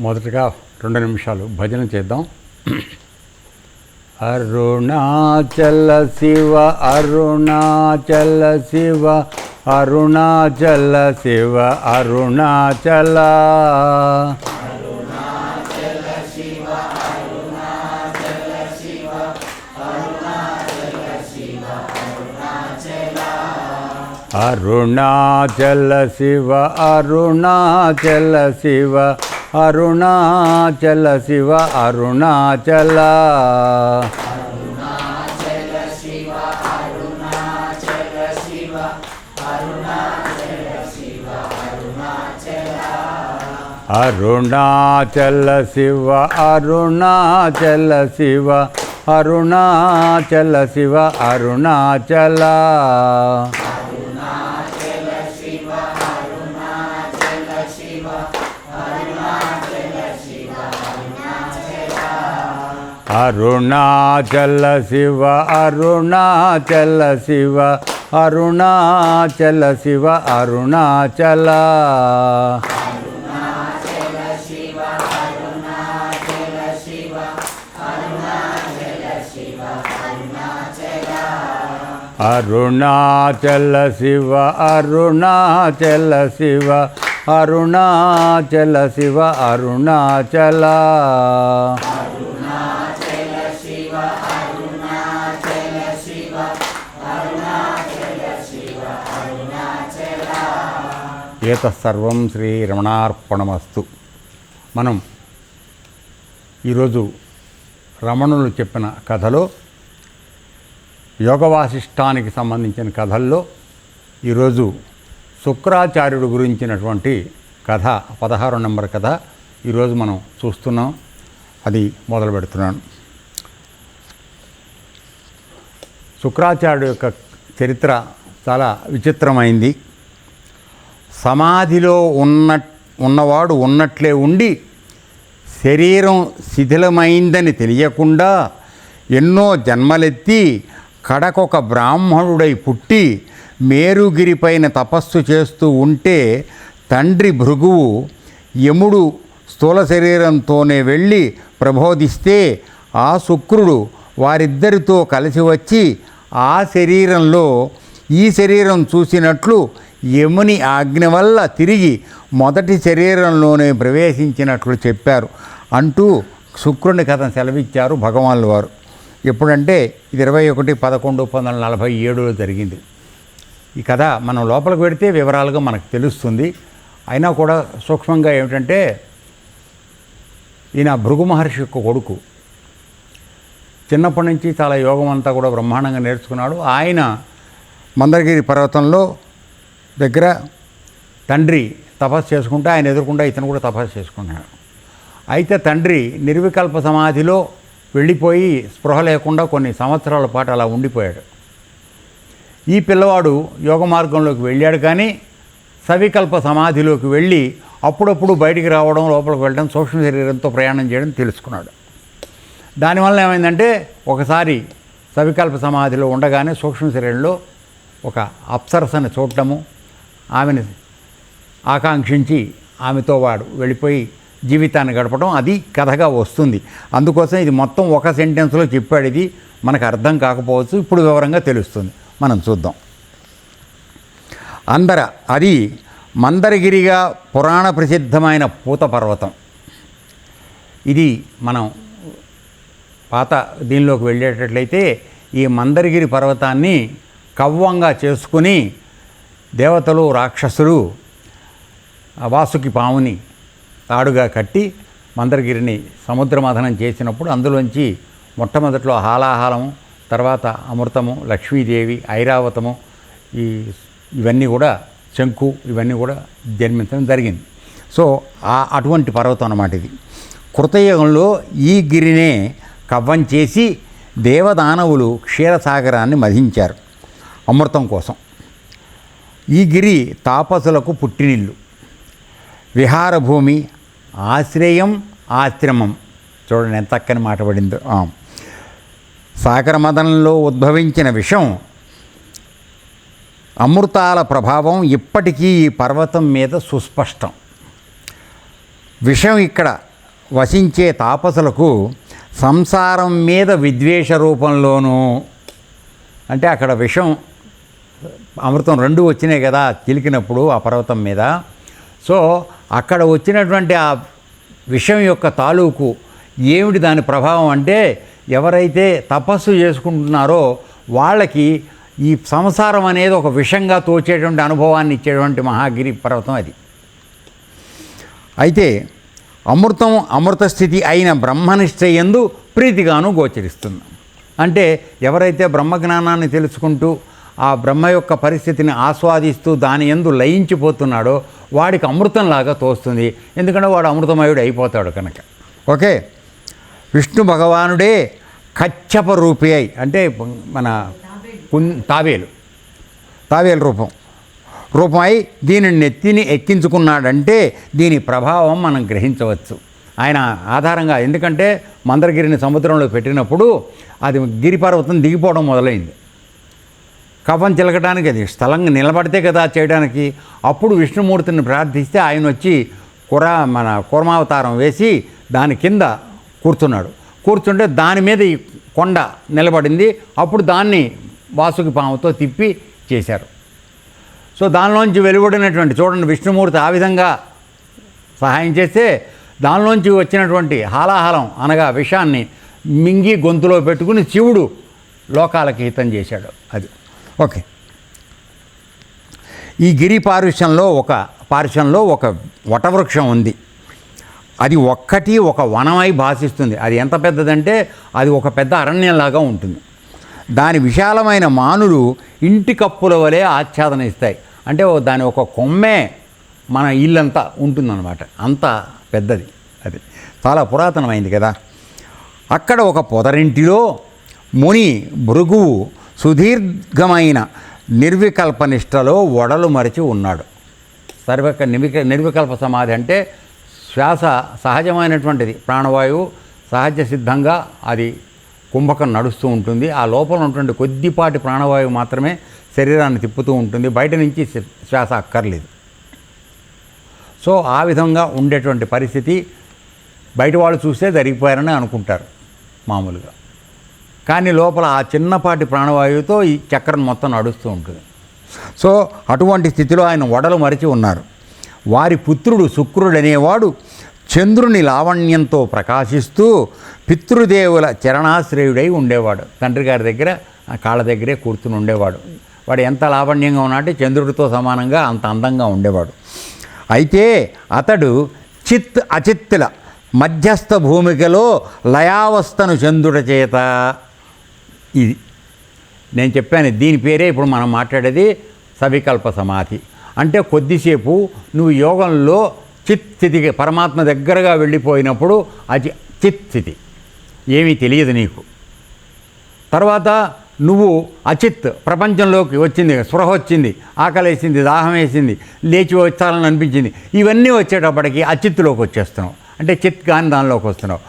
మొదటగా 2 నిమిషాలు భజన చేద్దాం. అరుణాచల శివ అరుణాచల శివ అరుణాచల శివ అరుణాచల అరుణాచల శివ అరుణాచల శివ అరుణాచల శివ అరుణాచల అరుణాచల శివ అరుణాచల శివ అరుణాచల శివ అరుణాచల అరుణాచల శివ అరుణాచల శివ అరుణాచల శివ అరుణాచల అరుణాచల శివ అరుణాచల శివ అరుణాచల శివ అరుణాచల ఏతత్సర్వం శ్రీరమణార్పణమస్తు. మనం ఈరోజు రమణులు చెప్పిన కథలో యోగ వాసిష్టానికి సంబంధించిన కథల్లో ఈరోజు శుక్రాచార్యుడు గురించినటువంటి కథ 16 నంబర్ కథ ఈరోజు మనం చూస్తున్నాం. అది మొదలు పెడుతున్నాను. శుక్రాచార్యుడు యొక్క చరిత్ర చాలా విచిత్రమైంది. సమాధిలో ఉన్నవాడు ఉన్నట్లే ఉండి శరీరం శిథిలమైందని తెలియకుండా ఎన్నో జన్మలెత్తి కడకొక బ్రాహ్మణుడై పుట్టి మేరుగిరిపైన తపస్సు చేస్తూ ఉంటే తండ్రి భృగువు యముడు స్థూల శరీరంతోనే వెళ్ళి ప్రబోధిస్తే ఆ శుక్రుడు వారిద్దరితో కలిసి వచ్చి ఆ శరీరంలో ఈ శరీరం చూసినట్లు యముని ఆజ్ఞ వల్ల తిరిగి మొదటి శరీరంలోనే ప్రవేశించినట్లు చెప్పారు అంటూ శుక్రుని కథ సెలవిచ్చారు భగవాన్ల వారు. ఎప్పుడంటే ఇది 21/11/1947లో జరిగింది. ఈ కథ మనం లోపలికి పెడితే వివరాలుగా మనకు తెలుస్తుంది. అయినా కూడా సూక్ష్మంగా ఏమిటంటే ఈయన భృగు మహర్షి యొక్క కొడుకు. చిన్నప్పటి నుంచి చాలా యోగం అంతా కూడా బ్రహ్మాండంగా నేర్చుకున్నాడు. ఆయన మందరగిరి పర్వతంలో దగ్గర తండ్రి తపస్సు చేసుకుంటే ఆయన ఎదుర్కొంటే ఇతను కూడా తపస్సు చేసుకున్నాడు. అయితే తండ్రి నిర్వికల్ప సమాధిలో వెళ్ళిపోయి స్పృహ లేకుండా కొన్ని సంవత్సరాల పాటు అలా ఉండిపోయాడు. ఈ పిల్లవాడు యోగ మార్గంలోకి వెళ్ళాడు, కానీ సవికల్ప సమాధిలోకి వెళ్ళి అప్పుడప్పుడు బయటికి రావడం, లోపలికి వెళ్ళడం, సూక్ష్మ శరీరంతో ప్రయాణం చేయడం తెలుసుకున్నాడు. దానివల్ల ఏమైందంటే ఒకసారి సవికల్ప సమాధిలో ఉండగానే సూక్ష్మ శరీరంలో ఒక అప్సరసను చూడటము, ఆమెను ఆకాంక్షించి ఆమెతో వాడు వెళ్ళిపోయి జీవితాన్ని గడపడం, అది కథగా వస్తుంది. అందుకోసం ఇది మొత్తం ఒక సెంటెన్స్లో చెప్పాడు. ఇది మనకు అర్థం కాకపోవచ్చు, ఇప్పుడు వివరంగా తెలుస్తుంది. మనం చూద్దాం. అది మందరగిరిగా పురాణ ప్రసిద్ధమైన పూత పర్వతం. ఇది మనం పాత దీనిలోకి వెళ్ళేటట్లయితే ఈ మందరగిరి పర్వతాన్ని కవ్వంగా చేసుకుని దేవతలు రాక్షసులు వాసుకి పాముని తాడుగా కట్టి మందరగిరిని సముద్ర మథనం చేసినప్పుడు అందులోంచి మొట్టమొదట్లో హాలాహలము, తర్వాత అమృతము, లక్ష్మీదేవి, ఐరావతము, ఇవన్నీ కూడా శంకు, ఇవన్నీ కూడా జన్మించడం జరిగింది. సో అటువంటి పర్వతం అన్నమాట ఇది. కృతయుగంలో ఈ గిరినే కవ్వం చేసి దేవదానవులు క్షీరసాగరాన్ని మధించారు అమృతం కోసం. ఈ గిరి తాపసులకు పుట్టినిల్లు, విహారభూమి, ఆశ్రయం, ఆశ్రమం. చూడండి ఎంత చక్కని మాట పడిందో. సాగర మదనంలో ఉద్భవించిన విషం అమృతాల ప్రభావం ఇప్పటికీ ఈ పర్వతం మీద సుస్పష్టం. విషం ఇక్కడ వసించే తాపసులకు సంసారం మీద విద్వేష రూపంలోనూ, అంటే అక్కడ విషం అమృతం రెండు వచ్చినాయి కదా చిలికినప్పుడు ఆ పర్వతం మీద. సో అక్కడ వచ్చినటువంటి ఆ విషం యొక్క తాలూకు ఏమిటి దాని ప్రభావం అంటే, ఎవరైతే తపస్సు చేసుకుంటున్నారో వాళ్ళకి ఈ సంసారం అనేది ఒక విషంగా తోచేటువంటి అనుభవాన్ని ఇచ్చేటువంటి మహాగిరి పర్వతం అది. అయితే అమృతం అమృత స్థితి అయిన బ్రహ్మనిష్ట యందు ప్రీతిగాను గోచరిస్తుంది. అంటే ఎవరైతే బ్రహ్మజ్ఞానాన్ని తెలుసుకుంటూ ఆ బ్రహ్మ యొక్క పరిస్థితిని ఆస్వాదిస్తూ దాని యందు లయించిపోతున్నాడో వాడికి అమృతంలాగా తోస్తుంది. ఎందుకంటే వాడు అమృతమయుడు అయిపోతాడు కనుక. ఓకే, విష్ణు భగవానుడే కచ్చప రూపి అయి, అంటే మన తాబేలు రూపమై దీనిని నెత్తిని ఎక్కించుకున్నాడంటే దీని ప్రభావం మనం గ్రహించవచ్చు ఆయన ఆధారంగా. ఎందుకంటే మందరగిరిని సముద్రంలో పెట్టినప్పుడు అది గిరిపర్వతం దిగిపోవడం మొదలైంది. కఫం చిలకడానికి అది స్థలంగా నిలబడితే కదా చేయడానికి. అప్పుడు విష్ణుమూర్తిని ప్రార్థిస్తే ఆయన వచ్చి కూర్మావతారం వేసి దాని కింద కూర్చుంటే దాని మీద ఈ కొండ నిలబడింది. అప్పుడు దాన్ని వాసుకి పాముతో తిప్పి చేశారు. సో దానిలోంచి వెలువడినటువంటి, చూడండి విష్ణుమూర్తి ఆ విధంగా సహాయం చేస్తే దానిలోంచి వచ్చినటువంటి హాలాహలం అనగా విషాన్ని మింగి గొంతులో పెట్టుకుని శివుడు లోకాలకి హితం చేశాడు. అది ఓకే. ఈ గిరి పార్శ్వంలో ఒక వటవృక్షం ఉంది. అది ఒక వనమై భాషిస్తుంది. అది ఎంత పెద్దదంటే అది ఒక పెద్ద అరణ్యంలాగా ఉంటుంది. దాని విశాలమైన మానులు ఇంటి కప్పుల వలె ఆచ్ఛాదన ఇస్తాయి. అంటే దాని ఒక కొమ్మే మన ఇల్లంతా ఉంటుందన్నమాట, అంత పెద్దది. అది చాలా పురాతనమైంది కదా. అక్కడ ఒక పొదరింటిలో ముని భృగువు సుదీర్ఘమైన నిర్వికల్పనిష్టలో ఒడలు మరిచి ఉన్నాడు. నిర్వికల్ప సమాధి అంటే శ్వాస సహజమైనటువంటిది, ప్రాణవాయువు సహజ సిద్ధంగా అది కుంభకం నడుస్తూ ఉంటుంది. ఆ లోపల ఉన్నటువంటి కొద్దిపాటి ప్రాణవాయువు మాత్రమే శరీరాన్ని తిప్పుతూ ఉంటుంది, బయట నుంచి శ్వాస అక్కర్లేదు. సో ఆ విధంగా ఉండేటువంటి పరిస్థితి బయట వాళ్ళు చూస్తే జరిగిపోయారని అనుకుంటారు మామూలుగా. కానీ లోపల ఆ చిన్నపాటి ప్రాణవాయువుతో ఈ చక్రం మొత్తం నడుస్తూ ఉంటుంది. సో అటువంటి స్థితిలో ఆయన ఒడలు మరిచి ఉన్నారు. వారి పుత్రుడు శుక్రుడనేవాడు చంద్రుని లావణ్యంతో ప్రకాశిస్తూ పితృదేవుల చరణాశ్రయుడై ఉండేవాడు. తండ్రి గారి దగ్గర కాళ్ళ దగ్గరే కూర్చుని ఉండేవాడు. వాడు ఎంత లావణ్యంగా ఉన్నాడంటే చంద్రుడితో సమానంగా అంత అందంగా ఉండేవాడు. అయితే అతడు అచిత్తుల మధ్యస్థ భూమికలో లయావస్థను చంద్రుడ చేత, ఇది నేను చెప్పాను, దీని పేరే ఇప్పుడు మనం మాట్లాడేది సవికల్ప సమాధి. అంటే కొద్దిసేపు నువ్వు యోగంలో చిత్ స్థితికి పరమాత్మ దగ్గరగా వెళ్ళిపోయినప్పుడు అది చిత్ స్థితి, ఏమీ తెలియదు నీకు. తర్వాత నువ్వు అచిత్ ప్రపంచంలోకి వచ్చింది, స్పృహ వచ్చింది, ఆకలేసింది, దాహం వేసింది, లేచి వచ్చాలని అనిపించింది, ఇవన్నీ వచ్చేటప్పటికి అచిత్తులోకి వచ్చేస్తున్నావు, అంటే చిత్ కానీ దానిలోకి వస్తున్నావు.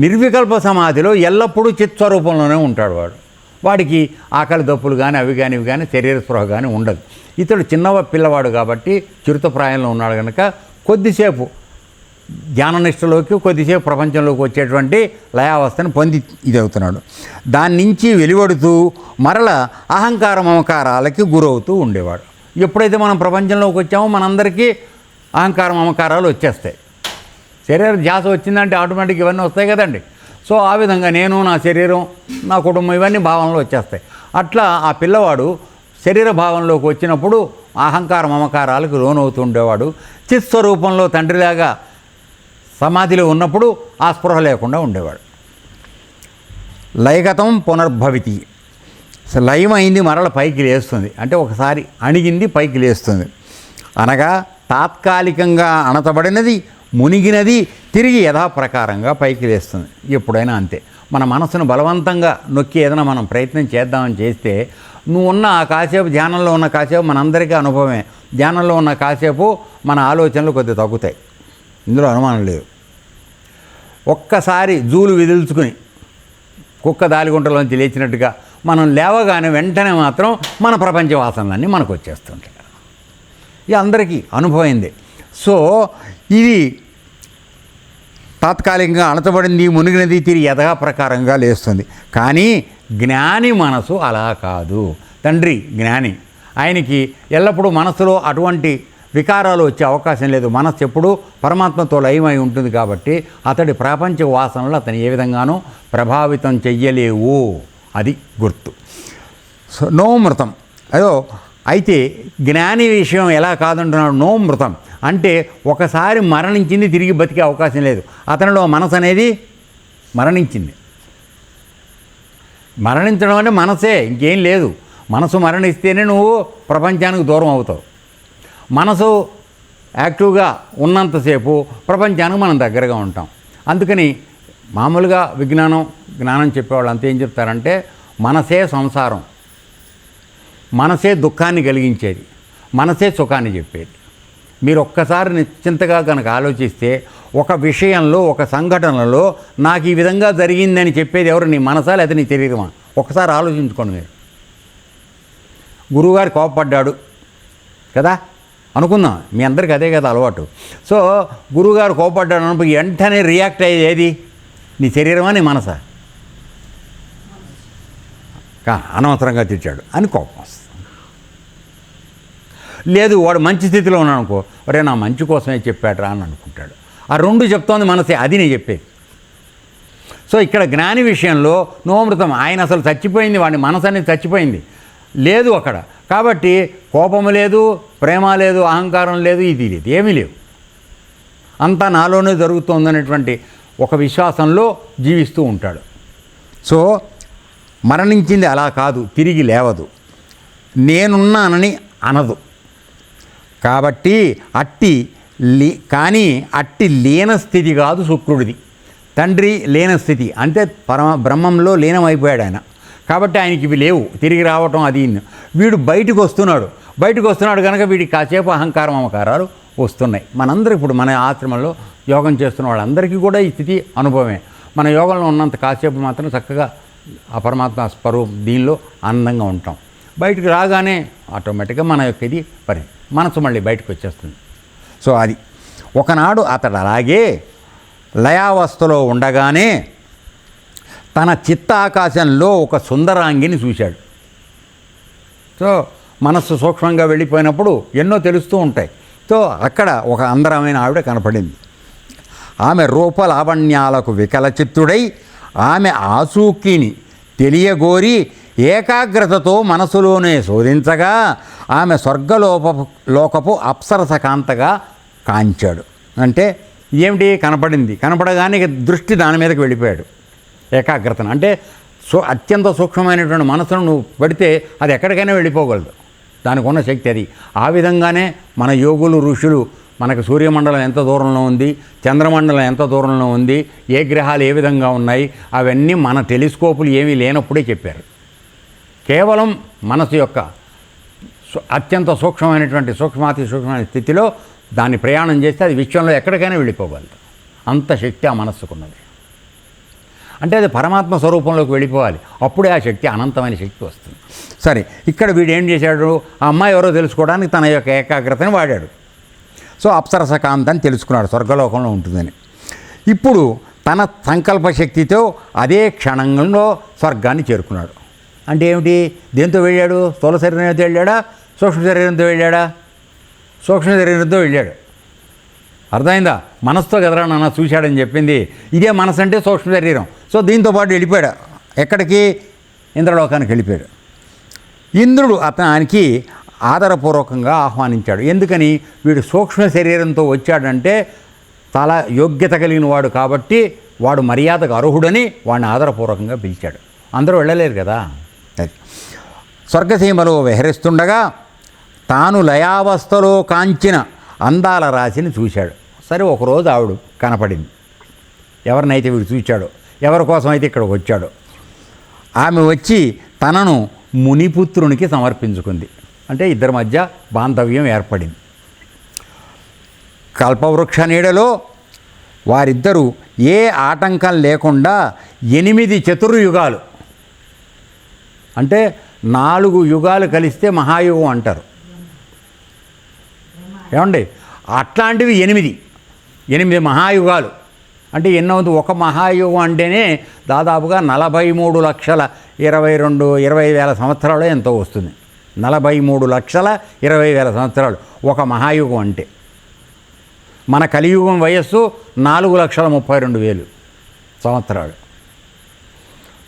నిర్వికల్ప సమాధిలో ఎల్లప్పుడూ చిత్ స్వరూపంలోనే ఉంటాడు వాడు. వాడికి ఆకలి దప్పులు కానీ అవి కానీ ఇవి కానీ శరీర స్పృహ కానీ ఉండదు. ఇతడు పిల్లవాడు కాబట్టి చిరుతప్రాయంలో ఉన్నాడు కనుక కొద్దిసేపు ధ్యాననిష్టలోకి కొద్దిసేపు ప్రపంచంలోకి వచ్చేటువంటి లయావస్థను పొంది ఇదవుతున్నాడు. దాని నుంచి వెలువడుతూ మరల అహంకార మమకారాలకి గురవుతూ ఉండేవాడు. ఎప్పుడైతే మనం ప్రపంచంలోకి వచ్చామో మనందరికీ అహంకార మమకారాలు వచ్చేస్తాయి. శరీర ధ్యాస వచ్చిందంటే ఆటోమేటిక్ ఇవన్నీ వస్తాయి కదండి. సో ఆ విధంగా నేను, నా శరీరం, నా కుటుంబం ఇవన్నీ భావనలో వచ్చేస్తాయి. అట్లా ఆ పిల్లవాడు శరీర భావంలోకి వచ్చినప్పుడు అహంకార మమకారాలకు లోనవుతూ ఉండేవాడు. చిత్స్వరూపంలో తండ్రిలాగా సమాధిలో ఉన్నప్పుడు ఆ స్పృహ లేకుండా ఉండేవాడు. లయగతం పునర్భవితి, లయమైంది మరల పైకి లేస్తుంది, అంటే ఒకసారి అణిగింది పైకి లేస్తుంది. అనగా తాత్కాలికంగా అణతబడినది మునిగినది తిరిగి యథాప్రకారంగా పైకి లేస్తుంది. ఎప్పుడైనా అంతే. మన మనసును బలవంతంగా నొక్కి ఏదైనా మనం ప్రయత్నం చేద్దామని చేస్తే నువ్వు ఉన్న ఆ కాసేపు ధ్యానంలో ఉన్న కాసేపు మనందరికీ అనుభవమే. ధ్యానంలో ఉన్న కాసేపు మన ఆలోచనలు కొద్దిగా తగ్గుతాయి, ఇందులో అనుమానం లేదు. ఒక్కసారి జూలు విదిల్చుకుని కుక్క దాలిగుంటలోంచి లేచినట్టుగా మనం లేవగానే వెంటనే మాత్రం మన ప్రపంచ వాసనలన్నీ మనకు వచ్చేస్తుంటాయి. ఇది అందరికీ అనుభవమైంది. సో ఇది తాత్కాలికంగా అణచబడింది, మునిగినది తిరిగి యథాప్రకారంగా లేస్తుంది. కానీ జ్ఞాని మనసు అలా కాదు. తండ్రి జ్ఞాని, ఆయనకి ఎల్లప్పుడూ మనసులో అటువంటి వికారాలు వచ్చే అవకాశం లేదు. మనస్సు ఎప్పుడూ పరమాత్మతో లయమై ఉంటుంది కాబట్టి అతడి ప్రాపంచ వాసనలు అతను ఏ విధంగానూ ప్రభావితం చెయ్యలేవు. అది గుర్తు. సో నోమృతం అదో. అయితే జ్ఞాని విషయం ఎలా కాదంటున్నాడు? నోమృతం అంటే ఒకసారి మరణించింది, తిరిగి బతికే అవకాశం లేదు. అతనిలో మనసు అనేది మరణించింది. మరణించడం అంటే మనసే, ఇంకేం లేదు. మనసు మరణిస్తేనే నువ్వు ప్రపంచానికి దూరం అవుతావు. మనసు యాక్టివ్గా ఉన్నంతసేపు ప్రపంచానికి మనం దగ్గరగా ఉంటాం. అందుకని మామూలుగా జ్ఞానం చెప్పేవాళ్ళు అంతా ఏం చెప్తారంటే, మనసే సంసారం, మనసే దుఃఖాన్ని కలిగించేది, మనసే సుఖాన్ని చెప్పేది. మీరు ఒక్కసారి నిశ్చింతగా కనుక ఆలోచిస్తే, ఒక విషయంలో, ఒక సంఘటనలో నాకు ఈ విధంగా జరిగిందని చెప్పేది ఎవరు? నీ మనసా లేదా నీ శరీరమా? ఒకసారి ఆలోచించుకోండి. మీరు గురువుగారు కోపపడ్డాడు కదా అనుకుందాం, మీ అందరికీ అదే కదా అలవాటు. సో గురువుగారు కోపపడ్డాడు అన్నప్పుడు వెంటనే రియాక్ట్ అయ్యేది ఏది? నీ శరీరమా నీ మనసా? అనవసరంగా తెచ్చాడు అని కోపం వస్తుంది. లేదు వాడు మంచి స్థితిలో ఉన్నాడు అనుకో, ఒరే నా మంచి కోసమే చెప్పాడు రా అని అనుకుంటాడు. ఆ రెండు చెప్తోంది మనసే, అది నేను చెప్పేది. సో ఇక్కడ జ్ఞాని విషయంలో నోమృతం, ఆయన అసలు చచ్చిపోయింది, వాడి మనసు అనేది చచ్చిపోయింది, లేదు అక్కడ. కాబట్టి కోపము లేదు, ప్రేమ లేదు, అహంకారం లేదు, ఇది లేదు, ఏమీ లేవు. అంతా నాలోనే జరుగుతోందనేటువంటి ఒక విశ్వాసంలో జీవిస్తూ ఉంటాడు. సో మరణించింది అలా కాదు, తిరిగి లేవదు, నేనున్నానని అనదు. కాబట్టి అట్టి లీనస్థితి కాదు శుక్రుడిది. తండ్రి లీనస్థితి అంటే బ్రహ్మంలో లీనమైపోయాడు ఆయన. కాబట్టి ఆయనకి ఇవి లేవు, తిరిగి రావటం అది. వీడు బయటకు వస్తున్నాడు కనుక వీడికి కాసేపు అహంకారం మమకారాలు వస్తున్నాయి. మనందరూ ఇప్పుడు మన ఆశ్రమంలో యోగం చేస్తున్న వాళ్ళందరికీ కూడా ఈ స్థితి అనుభవమే. మన యోగంలో ఉన్నంత కాసేపు మాత్రం చక్కగా ఆ పరమాత్మ స్వరూపం దీనిలో ఆనందంగా ఉంటాం. బయటకు రాగానే ఆటోమేటిక్గా మన యొక్క ఇది మనసు మళ్ళీ బయటకు వచ్చేస్తుంది. సో అది ఒకనాడు అతడు అలాగే లయావస్థలో ఉండగానే తన చిత్తాకాశంలో ఒక సుందరాంగిని చూశాడు. సో మనస్సు సూక్ష్మంగా వెళ్ళిపోయినప్పుడు ఎన్నో తెలుస్తూ ఉంటాయి. సో అక్కడ ఒక అందరమైన ఆవిడ కనపడింది. ఆమె రూపలావణ్యాలకు వికలచిత్తుడై ఆమె ఆసూకిని తెలియగోరి ఏకాగ్రతతో మనసులోనే శోధించగా ఆమె స్వర్గలోకపు అప్సరస కాంతగా కాంచాడు. అంటే ఏమిటి? కనపడగానే దృష్టి దాని మీదకి వెళ్ళిపోయాడు. ఏకాగ్రతను అంటే అత్యంత సూక్ష్మమైనటువంటి మనసును నువ్వు పెడితే అది ఎక్కడికైనా వెళ్ళిపోగలదు, దానికి ఉన్న శక్తి అది. ఆ విధంగానే మన యోగులు ఋషులు మనకు సూర్యమండలం ఎంత దూరంలో ఉంది, చంద్రమండలం ఎంత దూరంలో ఉంది, ఏ గ్రహాలు ఏ విధంగా ఉన్నాయి, అవన్నీ మన టెలిస్కోపులు ఏమీ లేనప్పుడే చెప్పారు. కేవలం మనసు యొక్క అత్యంత సూక్ష్మమైనటువంటి సూక్ష్మాతి సూక్ష్మమైన స్థితిలో దాన్ని ప్రయాణం చేస్తే అది విశ్వంలో ఎక్కడికైనా వెళ్ళిపోగలదు. అంత శక్తి ఆ మనస్సుకున్నది. అంటే అది పరమాత్మ స్వరూపంలోకి వెళ్ళిపోవాలి, అప్పుడే ఆ శక్తి అనంతమైన శక్తి వస్తుంది. సరే, ఇక్కడ వీడు ఏం చేశాడు? ఆ అమ్మాయి ఎవరో తెలుసుకోవడానికి తన యొక్క ఏకాగ్రతని వాడాడు. సో అప్సరస కాంత అని తెలుసుకున్నాడు, స్వర్గలోకంలో ఉంటుందని. ఇప్పుడు తన సంకల్ప శక్తితో అదే క్షణంలో స్వర్గాన్ని చేరుకున్నాడు. అంటే ఏమిటి? దేంతో వెళ్ళాడు? స్థూల శరీరంతో వెళ్ళాడా? సూక్ష్మ శరీరంతో వెళ్ళాడా? సూక్ష్మ శరీరంతో వెళ్ళాడు. అర్థమైందా? మనసుతో కదరా నాన్న చూశాడని చెప్పింది. ఇదే మనసు అంటే సూక్ష్మ శరీరం. సో దీంతో పాటు వెళ్ళిపోయాడు. ఎక్కడికి? ఇంద్రలోకానికి వెళ్ళిపోయాడు. ఇంద్రుడు ఆయనకి ఆదరపూర్వకంగా ఆహ్వానించాడు. ఎందుకని? వీడు సూక్ష్మ శరీరంతో వచ్చాడంటే చాలా యోగ్యత కలిగిన వాడు కాబట్టి వాడు మర్యాదకు అర్హుడని వాడిని ఆదరపూర్వకంగా పిలిచాడు. అందరూ వెళ్ళలేరు కదా. స్వర్గసీమలో విహరిస్తుండగా తాను లయావస్థలో కాంచిన అందాల రాశిని చూశాడు. సరే, ఒకరోజు ఆవిడ కనపడింది. ఎవరినైతే వీడు చూశాడో, ఎవరి కోసం అయితే ఇక్కడికి వచ్చాడో, ఆమె వచ్చి తనను మునిపుత్రునికి సమర్పించుకుంది. అంటే ఇద్దరి మధ్య బాంధవ్యం ఏర్పడింది. కల్పవృక్ష నీడలో వారిద్దరూ ఏ ఆటంకం లేకుండా 8 చతుర్యుగాలు, అంటే 4 యుగాలు కలిస్తే మహాయుగం అంటారు. ఏమండి? అట్లాంటివి 8 మహాయుగాలు అంటే ఎన్నవుతుంది? ఒక మహాయుగం అంటేనే దాదాపుగా 43,22,20,000 సంవత్సరాలు ఎంతో వస్తుంది. 43,20,000 సంవత్సరాలు ఒక మహాయుగం అంటే. మన కలియుగం వయస్సు 4,32,000 సంవత్సరాలు.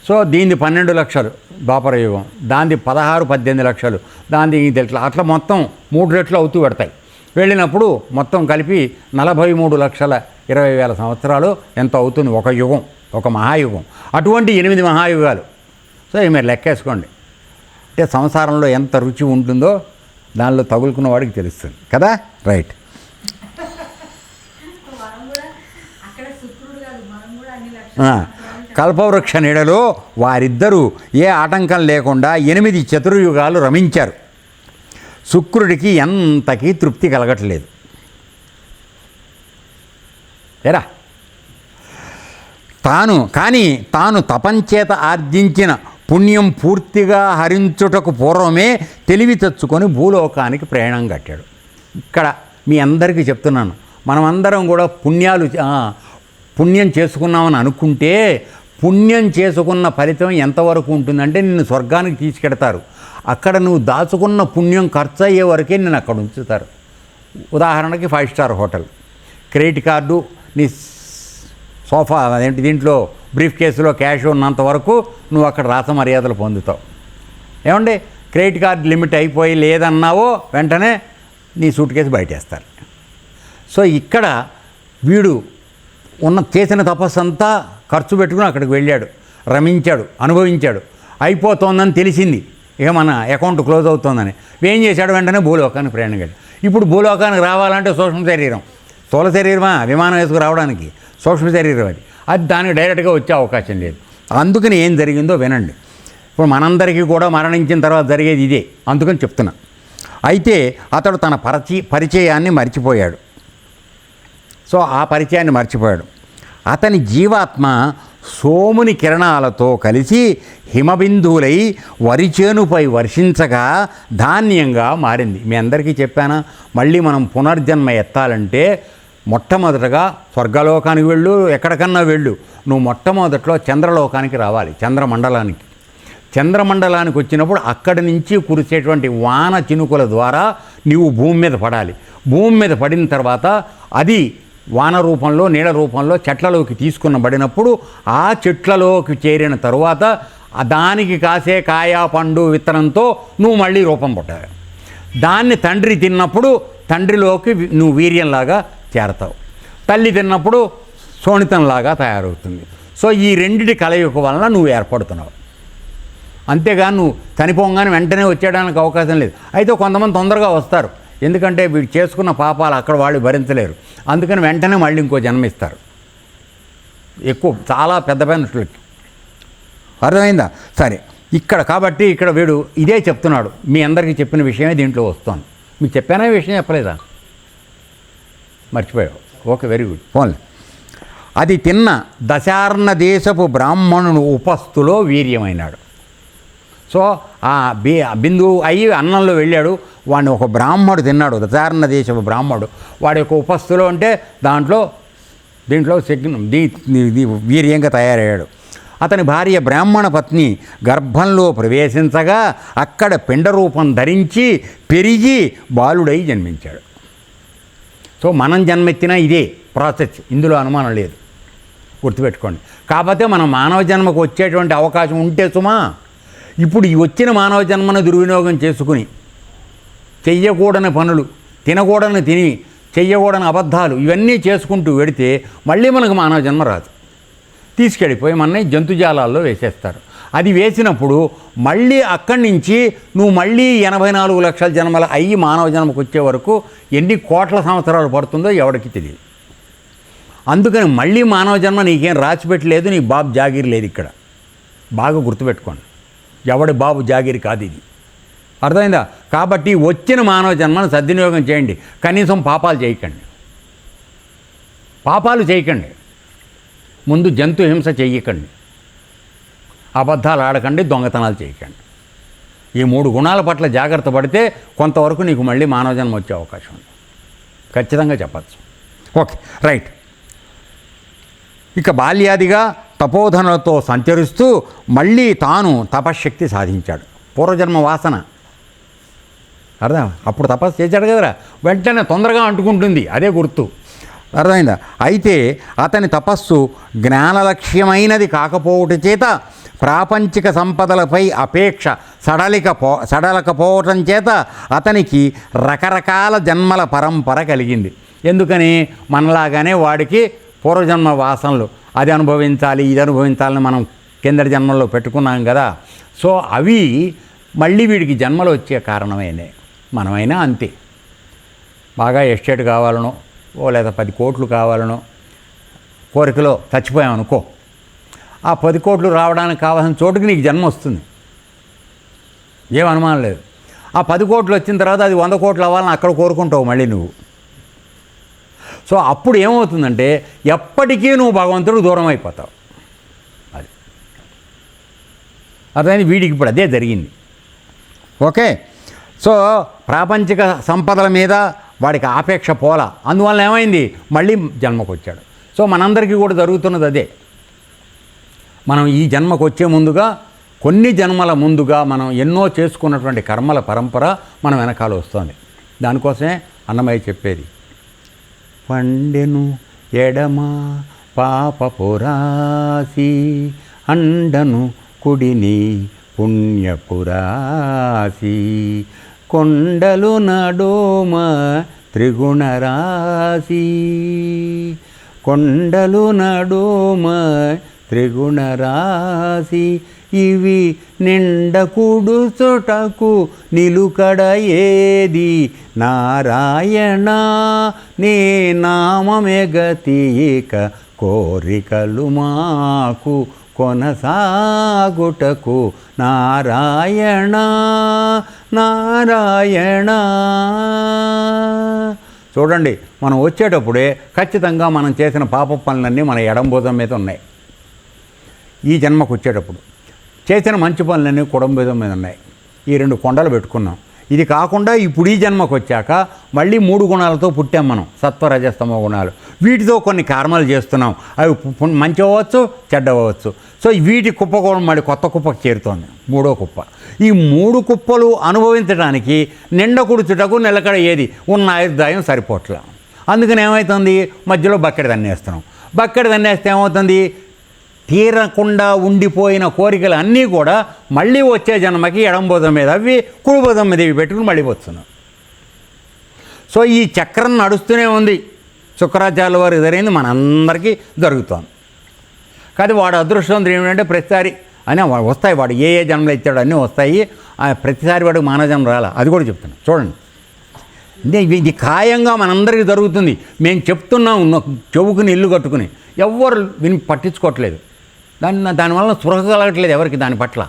సో దీనిది 12 లక్షలు ద్వాపర యుగం, దానిది 16-18 లక్షలు, దానిది అట్లా మొత్తం 3 రెట్లు అవుతూ పెడతాయి. వెళ్ళినప్పుడు మొత్తం కలిపి 43,20,000 సంవత్సరాలు ఎంత అవుతుంది ఒక యుగం, ఒక మహాయుగం. అటువంటి 8 మహాయుగాలు. సో మీరు లెక్కేసుకోండి. అంటే సంసారంలో ఎంత రుచి ఉంటుందో దానిలో తగులుకున్న వాడికి తెలుస్తుంది కదా. రైట్. కల్పవృక్ష నీడలో వారిద్దరూ ఏ ఆటంకం లేకుండా 8 చతుర్యుగాలు రమించారు. శుక్రుడికి ఎంతకీ తృప్తి కలగట్లేదు. ఎరా తాను తపంచేత ఆర్జించిన పుణ్యం పూర్తిగా హరించుటకు పూర్వమే తెలివి తెచ్చుకొని భూలోకానికి ప్రయాణం కట్టాడు. ఇక్కడ మీ అందరికీ చెప్తున్నాను, మనమందరం కూడా పుణ్యం చేసుకున్నామని అనుకుంటే పుణ్యం చేసుకున్న ఫలితం ఎంతవరకు ఉంటుందంటే నిన్ను స్వర్గానికి తీసుకెడతారు. అక్కడ నువ్వు దాచుకున్న పుణ్యం ఖర్చు అయ్యే వరకే నేను అక్కడ ఉంచుతారు. ఉదాహరణకి 5 స్టార్ హోటల్, క్రెడిట్ కార్డు నీ సోఫా అదేంటి దీంట్లో బ్రీఫ్ కేసులో క్యాష్ ఉన్నంత వరకు నువ్వు అక్కడ రాస మర్యాదలు పొందుతావు. ఏమండి, క్రెడిట్ కార్డు లిమిట్ అయిపోయి లేదన్నావో వెంటనే నీ సూట్ కేసు బయటేస్తారు. సో ఇక్కడ వీడు చేసిన తపస్సు అంతా ఖర్చు పెట్టుకుని అక్కడికి వెళ్ళాడు, రమించాడు, అనుభవించాడు. అయిపోతోందని తెలిసింది, ఇక మన అకౌంట్ క్లోజ్ అవుతోందని ఏం చేశాడు? వెంటనే భూలోకానికి ప్రయాణం వెళ్ళాడు. ఇప్పుడు భూలోకానికి రావాలంటే సూక్ష్మ శరీరం, స్థూల శరీరమా విమానం వేసుకు రావడానికి? సూక్ష్మ శరీరం అది దానికి డైరెక్ట్గా వచ్చే అవకాశం లేదు. అందుకని ఏం జరిగిందో వినండి. ఇప్పుడు మనందరికీ కూడా మరణించిన తర్వాత జరిగేది ఇదే, అందుకని చెప్తున్నా. అయితే అతడు తన పరిచయాన్ని మర్చిపోయాడు. సో ఆ పరిచయాన్ని మర్చిపోయాడు. అతని జీవాత్మ సోముని కిరణాలతో కలిసి హిమబిందువులై వరిచేనుపై వర్షించగా ధాన్యంగా మారింది. మీ అందరికీ చెప్పానా, మళ్ళీ మనం పునర్జన్మ ఎత్తాలంటే మొట్టమొదటగా స్వర్గలోకానికి వెళ్ళు, ఎక్కడికన్నా వెళ్ళు, నువ్వు మొట్టమొదట్లో చంద్రలోకానికి రావాలి, చంద్రమండలానికి. చంద్రమండలానికి వచ్చినప్పుడు అక్కడి నుంచి కురిసేటువంటి వాన చినుకుల ద్వారా నీవు భూమి మీద పడాలి. భూమి మీద పడిన తర్వాత అది వాన రూపంలో, నీడ రూపంలో చెట్లలోకి తీసుకున్నబడినప్పుడు ఆ చెట్లలోకి చేరిన తరువాత దానికి కాసే కాయ, పండు, విత్తనంతో నువ్వు మళ్ళీ రూపం పుట్టాలి. దాన్ని తండ్రి తిన్నప్పుడు తండ్రిలోకి నువ్వు వీర్యంలాగా చేరతావు. తల్లి తిన్నప్పుడు శోణితంలాగా తయారవుతుంది. సో ఈ రెండిటి కలయిక వలన నువ్వు ఏర్పడుతున్నావు. అంతేగాని నువ్వు చనిపోగానే వెంటనే వచ్చేయడానికి అవకాశం లేదు. అయితే కొంతమంది తొందరగా వస్తారు, ఎందుకంటే వీడు చేసుకున్న పాపాలు అక్కడ వాళ్ళు భరించలేరు. అందుకని వెంటనే మళ్ళీ ఇంకో జన్మిస్తారు. ఎక్కువ చాలా పెద్ద నటులకి. అర్థమైందా? సరే, కాబట్టి ఇక్కడ వీడు ఇదే చెప్తున్నాడు. మీ అందరికీ చెప్పిన విషయమే దీంట్లో వస్తుంది. మీకు చెప్పానా ఈ విషయం? చెప్పలేదా? మర్చిపోయావు. Okay, very good. పోన్లే. అది తిన్న దశార్ణ దేశపు బ్రాహ్మణుడు ఉపస్థులో వీర్యమైనాడు. సో ఆ బిందువు అయ్యి అన్నంలో వెళ్ళాడు. వాడిని ఒక బ్రాహ్మడు తిన్నాడు, దశార్ణ దేశపు బ్రాహ్మడు. వాడి యొక్క ఉపస్థులో అంటే దీంట్లో వీర్యంగా తయారయ్యాడు. అతని భార్య బ్రాహ్మణ పత్ని గర్భంలో ప్రవేశించగా అక్కడ పిండ రూపం ధరించి పెరిగి బాలుడై జన్మించాడు. సో మనం జన్మెత్తినా ఇదే ప్రాసెస్, ఇందులో అనుమానం లేదు, గుర్తుపెట్టుకోండి. కాకపోతే మనం మానవ జన్మకు వచ్చేటువంటి అవకాశం ఉంటే సుమా, ఇప్పుడు ఈ వచ్చిన మానవ జన్మను దుర్వినియోగం చేసుకుని చెయ్యకూడని పనులు, తినకూడని తిని, చెయ్యకూడని అబద్ధాలు ఇవన్నీ చేసుకుంటూ వెడితే మళ్ళీ మనకు మానవ జన్మ రాదు. తీసుకెళ్ళిపోయి మనని జంతుజాలాల్లో వేసేస్తారు. అది వేసినప్పుడు మళ్ళీ అక్కడి నుంచి నువ్వు మళ్ళీ 84 లక్షల జన్మల అయ్యి మానవ జన్మకు వచ్చే వరకు ఎన్ని కోట్ల సంవత్సరాలు పడుతుందో ఎవరికి తెలియదు. అందుకని మళ్ళీ మానవ జన్మ నీకేం రాసిపెట్టలేదు, నీ బాబు జాగీర్ లేదు ఇక్కడ. బాగా గుర్తుపెట్టుకోండి, ఎవడి బాబు జాగీర్ కాదు ఇది. అర్థమైందా? కాబట్టి వచ్చిన మానవ జన్మను సద్వినియోగం చేయండి. కనీసం పాపాలు చేయకండి. ముందు జంతు హింస చెయ్యకండి, అబద్ధాలు ఆడకండి, దొంగతనాలు చేయకండి. ఈ 3 గుణాల పట్ల జాగ్రత్త పడితే కొంతవరకు నీకు మళ్ళీ మానవ జన్మ వచ్చే అవకాశం ఉంది, ఖచ్చితంగా చెప్పచ్చు. Okay, right. ఇక బాల్యాదిగా తపోధనులతో సంచరిస్తూ మళ్ళీ తాను తపశ్శక్తి సాధించాడు. పూర్వజన్మ వాసన అర్థం, అప్పుడు తపస్సు చేశాడు కదరా, వెంటనే తొందరగా అంటుకుంటుంది, అదే గుర్తు. అర్థమైందా? అయితే అతని తపస్సు జ్ఞానలక్ష్యమైనది కాకపోవట చేత ప్రాపంచిక సంపదలపై అపేక్ష సడలకపోవటం చేత అతనికి రకరకాల జన్మల పరంపర కలిగింది. ఎందుకని? మనలాగానే వాడికి పూర్వజన్మ వాసనలు, అది అనుభవించాలి ఇది అనుభవించాలని మనం కిందటి జన్మల్లో పెట్టుకున్నాం కదా. సో అవి మళ్ళీ వీడికి జన్మలు వచ్చే కారణమైనవి. మనమైనా అంతే, బాగా ఎస్టేట్ కావాలనో లేదా 10 కోట్లు కావాలనో కోరికలో చచ్చిపోయామనుకో, ఆ 10 కోట్లు రావడానికి కావాల్సిన చోటుకి నీకు జన్మ వస్తుంది, ఏం అనుమానం లేదు. ఆ 10 కోట్లు వచ్చిన తర్వాత అది 100 కోట్లు అవ్వాలని అక్కడ కోరుకుంటావు మళ్ళీ నువ్వు. సో అప్పుడు ఏమవుతుందంటే ఎప్పటికీ నువ్వు భగవంతుడు దూరం అయిపోతావు. అది అర్థమైంది. వీడికి ఇప్పుడు అదే జరిగింది. ఓకే. సో ప్రాపంచిక సంపదల మీద వాడికి ఆపేక్ష పోలా, అందువల్ల ఏమైంది మళ్ళీ జన్మకు వచ్చాడు. సో మనందరికీ కూడా జరుగుతున్నది అదే. మనం ఈ జన్మకు వచ్చే ముందుగా కొన్ని జన్మల ముందుగా మనం ఎన్నో చేసుకున్నటువంటి కర్మల పరంపర మన వెనకాల వస్తుంది. దానికోసమే అన్నమయ్య చెప్పేది, పండెను ఎడమ పాపపురాసి అండను కుడిని పుణ్యపురాసి కొండలు నడోమ త్రిగుణరాశి కొండలు నడోమ త్రిగుణరాశి ఇవి నిండకుడు చోటకు నిలుకడ ఏది నారాయణ నీ నామమెగతీక కోరికలు మాకు కొనసాగుటకు నారాయణ నారాయణ. చూడండి, మనం వచ్చేటప్పుడే ఖచ్చితంగా మనం చేసిన పాప పనులన్నీ మన ఎడం భుజం మీద ఉన్నాయి. ఈ జన్మకు వచ్చేటప్పుడు చేసిన మంచి పనులన్నీ కుడం భుజం మీద ఉన్నాయి. ఈ 2 కొండలు పెట్టుకున్నాం. ఇది కాకుండా ఇప్పుడు ఈ జన్మకు వచ్చాక మళ్ళీ 3 గుణాలతో పుట్టాం మనం, సత్వరజస్తమో గుణాలు. వీటితో కొన్ని కర్మలు చేస్తున్నాం, అవి మంచి అవ్వచ్చు చెడ్డ అవ్వచ్చు. సో వీటి కుప్ప కూడా మళ్ళీ కొత్త కుప్పకు చేరుతోంది, 3వ కుప్ప. ఈ 3 కుప్పలు అనుభవించడానికి నిండ కుడుచుటకు నిలకడ ఏది ఉన్న ఆయుర్దాయం సరిపోట్ల. అందుకని ఏమవుతుంది, మధ్యలో బక్కెడ దన్నేస్తున్నాం. బక్కెడ దన్నేస్తే ఏమవుతుంది, తీరకుండా ఉండిపోయిన కోరికలు అన్నీ కూడా మళ్ళీ వచ్చే జన్మకి ఎడంబోధం మీద అవి కుడిబోధం మీద ఇవి పెట్టుకుని మళ్ళీ వస్తున్నాం. సో ఈ చక్రం నడుస్తూనే ఉంది. శుక్రాచార్యుల వారికి జరిగింది మనందరికీ జరుగుతోంది. కానీ వాడు అదృష్టవంతుడు ఏమిటంటే ప్రతిసారి అని వస్తాయి, వాడు ఏ జన్మలు ఇచ్చాడో అన్నీ వస్తాయి. ప్రతిసారి వాడు మానవ జన్మ రాల, అది కూడా చెప్తున్నాను. చూడండి, ఇది ఖాయంగా మనందరికీ జరుగుతుంది. మేము చెప్తున్నాం చెవుకుని ఇల్లు కట్టుకుని, ఎవ్వరు విని పట్టించుకోవట్లేదు. దానివల్ల స్పృహ కలగట్లేదు ఎవరికి దాని పట్ల.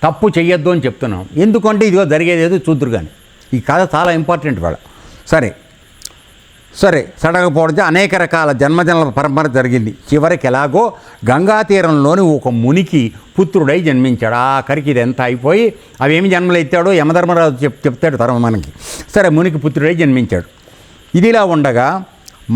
తప్పు చెయ్యొద్దు అని చెప్తున్నాం. ఎందుకంటే ఇదిగో జరిగేది ఏదో చూద్దరు. కానీ ఈ కథ చాలా ఇంపార్టెంట్ వాళ్ళ. సరే సడగపోవడంతో అనేక రకాల జన్మజన్మల పరంపర జరిగింది. చివరికి ఎలాగో గంగా తీరంలోని ఒక మునికి పుత్రుడై జన్మించాడు. ఆఖరికి ఇదంతా అయిపోయి అవేమి జన్మలు ఎత్తాడో యమధర్మరాజు చెప్తాడు తర్వాత మనకి. సరే, మునికి పుత్రుడై జన్మించాడు. ఇదిలా ఉండగా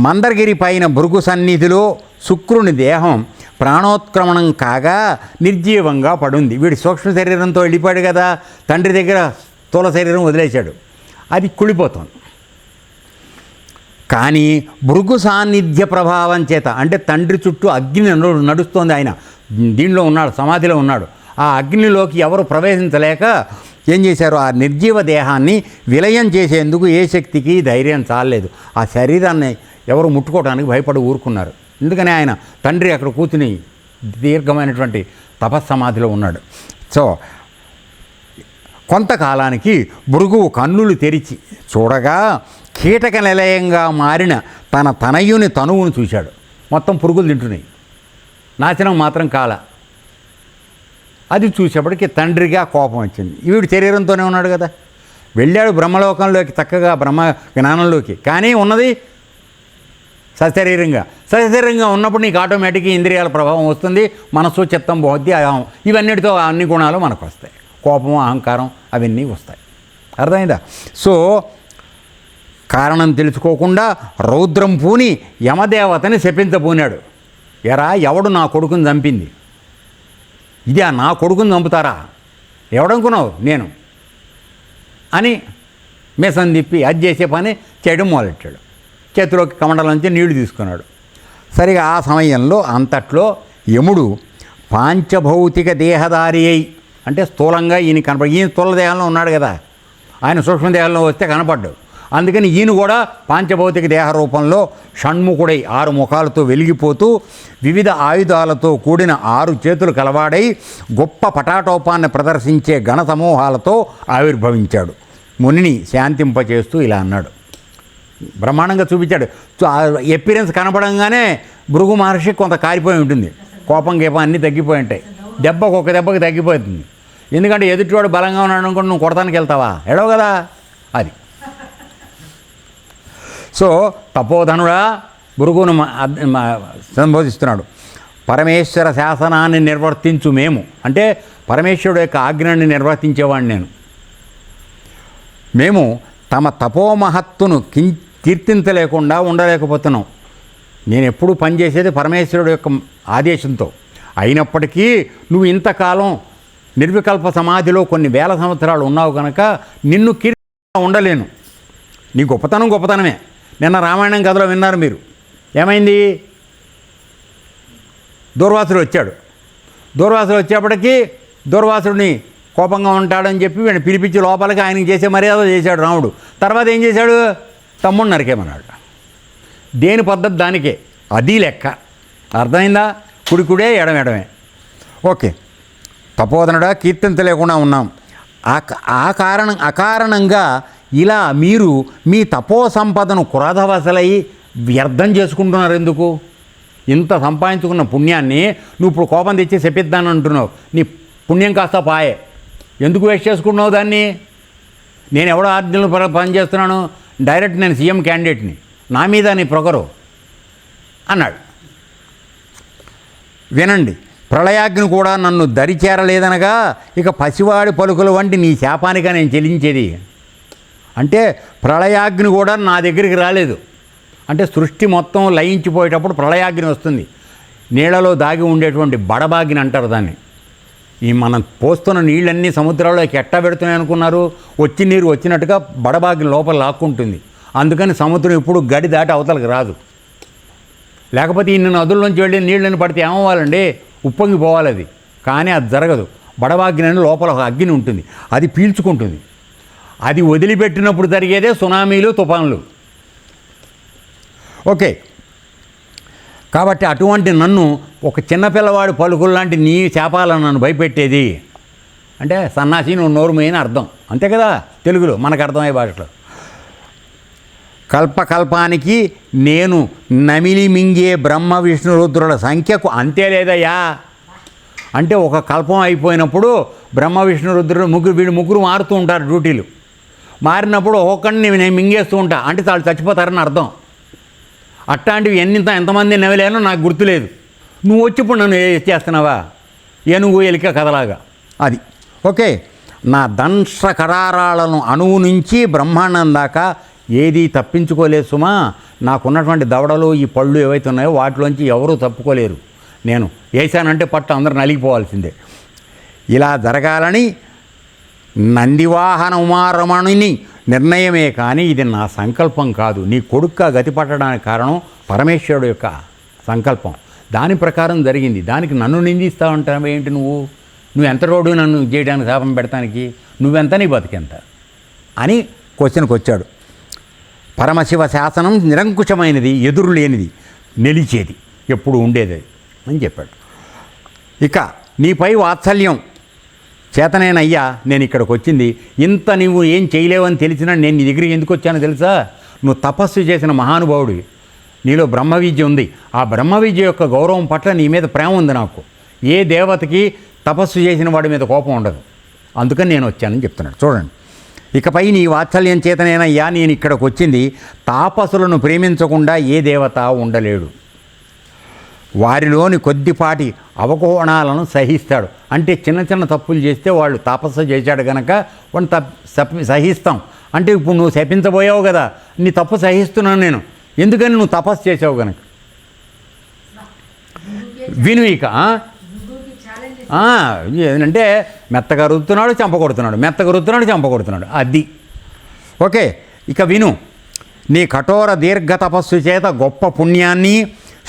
మందరగిరి పైన భృగు సన్నిధిలో శుక్రుని దేహం ప్రాణోత్క్రమణం కాగా నిర్జీవంగా పడుంది. వీడి సూక్ష్మ శరీరంతో వెళ్ళిపోయాడు కదా, తండ్రి దగ్గర స్థూల శరీరం వదిలేశాడు, అది కుళ్ళిపోతుంది. కానీ భృగు సాన్నిధ్య ప్రభావం చేత, అంటే తండ్రి చుట్టూ అగ్ని నడుస్తోంది. ఆయన దీనిలో ఉన్నాడు, సమాధిలో ఉన్నాడు. ఆ అగ్నిలోకి ఎవరు ప్రవేశించలేక ఏం చేశారు, ఆ నిర్జీవ దేహాన్ని విలయం చేసేందుకు ఏ శక్తికి ధైర్యం చాలలేదు. ఆ శరీరాన్ని ఎవరు ముట్టుకోవడానికి భయపడి ఊరుకున్నారు. ఎందుకని ఆయన తండ్రి అక్కడ కూర్చుని దీర్ఘమైనటువంటి తపస్సమాధిలో ఉన్నాడు. సో కొంతకాలానికి భృగువు కన్నులు తెరిచి చూడగా కీటక నిలయంగా మారిన తన తనయుని తనువును చూశాడు. మొత్తం పురుగులు తింటున్నాయి, నాశనం మాత్రం కాల. అది చూసేప్పటికి తండ్రిగా కోపం వచ్చింది. వీడు శరీరంతోనే ఉన్నాడు కదా, వెళ్ళాడు బ్రహ్మలోకంలోకి, చక్కగా బ్రహ్మ జ్ఞానంలోకి. కానీ ఉన్నది సశరీరంగా ఉన్నప్పుడు నీకు ఆటోమేటిక్గా ఇంద్రియాల ప్రభావం వస్తుంది, మనసు, చిత్తం, బుద్ధి, ఇవన్నిటితో అన్ని గుణాలు మనకు వస్తాయి. కోపం, అహంకారం అవన్నీ వస్తాయి. అర్థమైందా? సో కారణం తెలుసుకోకుండా రౌద్రం పూని యమదేవతని శపించబోనాడు. ఎరా ఎవడు నా కొడుకుని చంపింది? ఇదే నా కొడుకుని చంపుతారా? ఎవడనుకున్నావు నేను అని మీసం తిప్పి అది చేసే పని చేయడం మొదలెట్టాడు. చేతిలోకి కమండలోంచి నీళ్లు తీసుకున్నాడు. సరిగా ఆ సమయంలో అంతట్లో యముడు పాంచభౌతిక దేహధారి అయి, అంటే స్థూలంగా ఈయన కనపడి, ఈయన స్థూల దేహంలో ఉన్నాడు కదా, ఆయన సూక్ష్మదేహంలో వస్తే కనపడ్డాడు. అందుకని ఈయన కూడా పాంచభౌతిక దేహ రూపంలో షణ్ముఖుడై 6 ముఖాలతో వెలిగిపోతూ వివిధ ఆయుధాలతో కూడిన 6 చేతులు కలవాడై గొప్ప పటాటోపాన్ని ప్రదర్శించే గణ సమూహాలతో ఆవిర్భవించాడు. మునిని శాంతింపచేస్తూ ఇలా అన్నాడు. బ్రహ్మాండంగా చూపించాడు. ఎపీరియన్స్ కనపడంగానే భృగు మహర్షి కొంత కారిపోయి ఉంటుంది, కోపం గీపం అన్నీ తగ్గిపోయి ఉంటాయి. ఒక దెబ్బకి తగ్గిపోతుంది. ఎందుకంటే ఎదుటివాడు బలంగా ఉన్నాడు అనుకుంటే నువ్వు కొడతానికి వెళ్తావా? ఎడవ కదా అది. సో తపోధనుడా భృగును సంబోధిస్తున్నాడు. పరమేశ్వర శాసనాన్ని నిర్వర్తించు మేము, అంటే పరమేశ్వరుడు యొక్క ఆజ్ఞని నిర్వర్తించేవాడిని నేను. మేము తమ తపోమహత్తును కీర్తించలేకుండా ఉండలేకపోతున్నాం. నేను ఎప్పుడూ పనిచేసేది పరమేశ్వరుడు యొక్క ఆదేశంతో. అయినప్పటికీ నువ్వు ఇంతకాలం నిర్వికల్ప సమాధిలో కొన్ని వేల సంవత్సరాలు ఉన్నావు కనుక నిన్ను కీర్తి ఉండలేను. నీ గొప్పతనమే. నిన్న రామాయణం కథలో విన్నారు మీరు. ఏమైంది? దూర్వాసుడు వచ్చాడు. దూర్వాసుడు వచ్చేప్పటికీ దూర్వాసుడిని కోపంగా ఉంటాడని చెప్పి వీడిని పిలిపించి లోపలికి ఆయనకి చేసే మర్యాద చేశాడు రాముడు. తర్వాత ఏం చేశాడు? తమ్ముడు నరికేమన్నాడు. దేని పద్ధతి దానికే, అది లెక్క. అర్థమైందా? కుడికుడే ఎడమే. ఓకే, తపోధనుడా కీర్తించలేకుండా ఉన్నాం. అకారణంగా ఇలా మీరు మీ తపో సంపదను క్రోధవశలై వ్యర్థం చేసుకుంటున్నారు. ఎందుకు? ఇంత సంపాదించుకున్న పుణ్యాన్ని నువ్వు ఇప్పుడు కోపం తెచ్చి శపిద్దాని అంటున్నావు. నీ పుణ్యం కాస్త పాయే. ఎందుకు వేస్ట్ చేసుకుంటున్నావు దాన్ని? నేను ఎవడో ఆజ్ఞలు పనిచేస్తున్నాను, డైరెక్ట్ నేను సీఎం క్యాండిడేట్ని, నా మీద నీ ప్రొగరు అన్నాడు. వినండి, ప్రళయాగ్ని కూడా నన్ను దరిచేరలేదనగా ఇక పసివాడి పలుకుల వంటి నీ శాపానిగా నేను చెల్లించేది. అంటే ప్రళయాగ్ని కూడా నా దగ్గరికి రాలేదు. అంటే సృష్టి మొత్తం లయించిపోయేటప్పుడు ప్రళయాగ్ని వస్తుంది. నీళ్ళలో దాగి ఉండేటువంటి బడబాగ్ని అంటారు దాన్ని. ఈ మనం పోస్తున్న నీళ్ళన్నీ సముద్రాల్లోకి ఎట్టా పెడుతున్నాయి అనుకున్నారు? వచ్చి నీరు వచ్చినట్టుగా బడబాగ్ని లోపల లాక్కుంటుంది. అందుకని సముద్రం ఇప్పుడు గడి దాటి అవతలకు రాదు. లేకపోతే ఇన్ని నదుల్లోంచి వెళ్ళి నీళ్ళని పడితే ఏమవ్వాలండి? ఉప్పొంగిపోవాలి అది. కానీ అది జరగదు. బడబాగ్ని అని లోపల ఒక అగ్ని ఉంటుంది, అది పీల్చుకుంటుంది. అది వదిలిపెట్టినప్పుడు జరిగేదే సునామీలు, తుఫాన్లు. ఓకే, కాబట్టి అటువంటి నన్ను ఒక చిన్నపిల్లవాడి పలుకులు లాంటి నీ శాపాలను నన్ను భయపెట్టేది అంటే సన్నాసి నువ్వు నోరుమీ అని అర్థం. అంతే కదా తెలుగులో మనకు అర్థమయ్యే భాషలో. కల్పకల్పానికి నేను నమిలి మింగే బ్రహ్మ విష్ణు రుద్రుల సంఖ్యకు అంతే లేదయ్యా. అంటే ఒక కల్పం అయిపోయినప్పుడు బ్రహ్మ విష్ణు రుద్రుడు వీళ్ళు ముగ్గురు మారుతూ ఉంటారు డ్యూటీలు. మారినప్పుడు ఒక్కొక్కడిని నేను మింగేస్తూ ఉంటా, అంటే వాళ్ళు చచ్చిపోతారని అర్థం. అట్లాంటివి ఎంతమంది నవ్వలేనో నాకు గుర్తులేదు. నువ్వు వచ్చి ఇప్పుడు నన్ను చేస్తున్నావా? ఏనుగు ఎలిక కథలాగా అది. ఓకే, నా దంశ్ర కరారాలను అణువు నుంచి బ్రహ్మాండం దాకా ఏదీ తప్పించుకోలేదు సుమా. నాకున్నటువంటి దవడలు, ఈ పళ్ళు ఏవైతే ఉన్నాయో వాటిలోంచి ఎవరూ తప్పుకోలేరు. నేను వేసానంటే పట్టు అందరూ నలిగిపోవాల్సిందే. ఇలా జరగాలని నందివాహన ఉమారమణుని నిర్ణయమే కానీ ఇది నా సంకల్పం కాదు. నీ కొడుక్క గతి పట్టడానికి కారణం పరమేశ్వరుడు యొక్క సంకల్పం. దాని ప్రకారం జరిగింది. దానికి నన్ను నిందిస్తావు అంటావు ఏంటి? నువ్వు ఎంత రోడ్డు నన్ను చేయడానికి శాపం పెడతానికి? నువ్వెంత, నీ బతికెంత అని క్వశ్చన్కి వచ్చాడు. పరమశివ శాసనం నిరంకుశమైనది, ఎదురు లేనిది, నిలిచేది, ఎప్పుడు ఉండేది అని చెప్పాడు. ఇక నీపై వాత్సల్యం చేతనేనయ్యా నేను ఇక్కడికి వచ్చింది. ఇంత నువ్వు ఏం చేయలేవని తెలిసినా నేను నీ దగ్గరికి ఎందుకు వచ్చానో తెలుసా? నువ్వు తపస్సు చేసిన మహానుభావుడివి, నీలో బ్రహ్మ విద్య ఉంది. ఆ బ్రహ్మ విద్య యొక్క గౌరవం పట్ల నీ మీద ప్రేమ ఉంది నాకు. ఏ దేవతకి తపస్సు చేసిన వాడి మీద కోపం ఉండదు. అందుకని నేను వచ్చానని చెప్తున్నాడు. చూడండి, ఇకపై నీ వాత్సల్యం చేతనేనయ్యా నేను ఇక్కడికి వచ్చింది. తాపసులను ప్రేమించకుండా ఏ దేవత ఉండలేడు. వారిలోని కొద్దిపాటి అవకోణాలను సహిస్తాడు. అంటే చిన్న చిన్న తప్పులు చేస్తే వాళ్ళు తపస్సు చేశాడు కనుక వాడిని సహిస్తాం. అంటే ఇప్పుడు నువ్వు శపించబోయావు కదా, నీ తప్పు సహిస్తున్నాను నేను. ఎందుకని? నువ్వు తపస్సు చేసావు కనుక. విను ఇక. ఏంటంటే మెత్తగా రుద్దుతున్నాడు, చంప కొడుతున్నాడు, మెత్తగా రుద్దుతున్నాడు, చంప కొడుతున్నాడు. అది ఓకే. ఇక విను. నీ కఠోర దీర్ఘ తపస్సు చేత గొప్ప పుణ్యాన్ని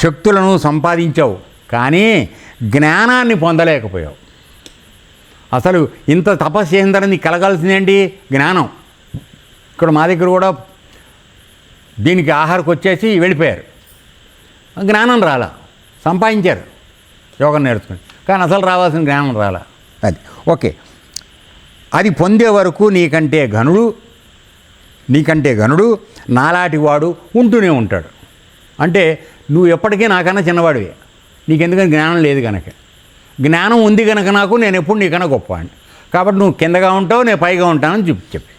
శక్తులను సంపాదించావు, కానీ జ్ఞానాన్ని పొందలేకపోయావు. అసలు ఇంత తపస్సు చేసిన తర్వాత నీకు కలగాల్సిందేంటి? జ్ఞానం. ఇక్కడ మా దగ్గర కూడా దీనికి ఆహారకు వచ్చేసి వెళ్ళిపోయారు, జ్ఞానం రాలా. సంపాదించారు యోగం నేర్చుకుని, కానీ అసలు రావాల్సిన జ్ఞానం రాలా. అది ఓకే. అది పొందే వరకు నీకంటే ఘనుడు నాలాంటి వాడు ఉంటూనే ఉంటాడు. అంటే నువ్వు ఎప్పటికీ నాకన్నా చిన్నవాడివి, నీకెందుకని జ్ఞానం లేదు కనుక. జ్ఞానం ఉంది కనుక నాకు నేను ఎప్పుడు నీకన్నా గొప్ప అని. కాబట్టి నువ్వు కిందగా ఉంటావు, నేను పైగా ఉంటానని చెప్పి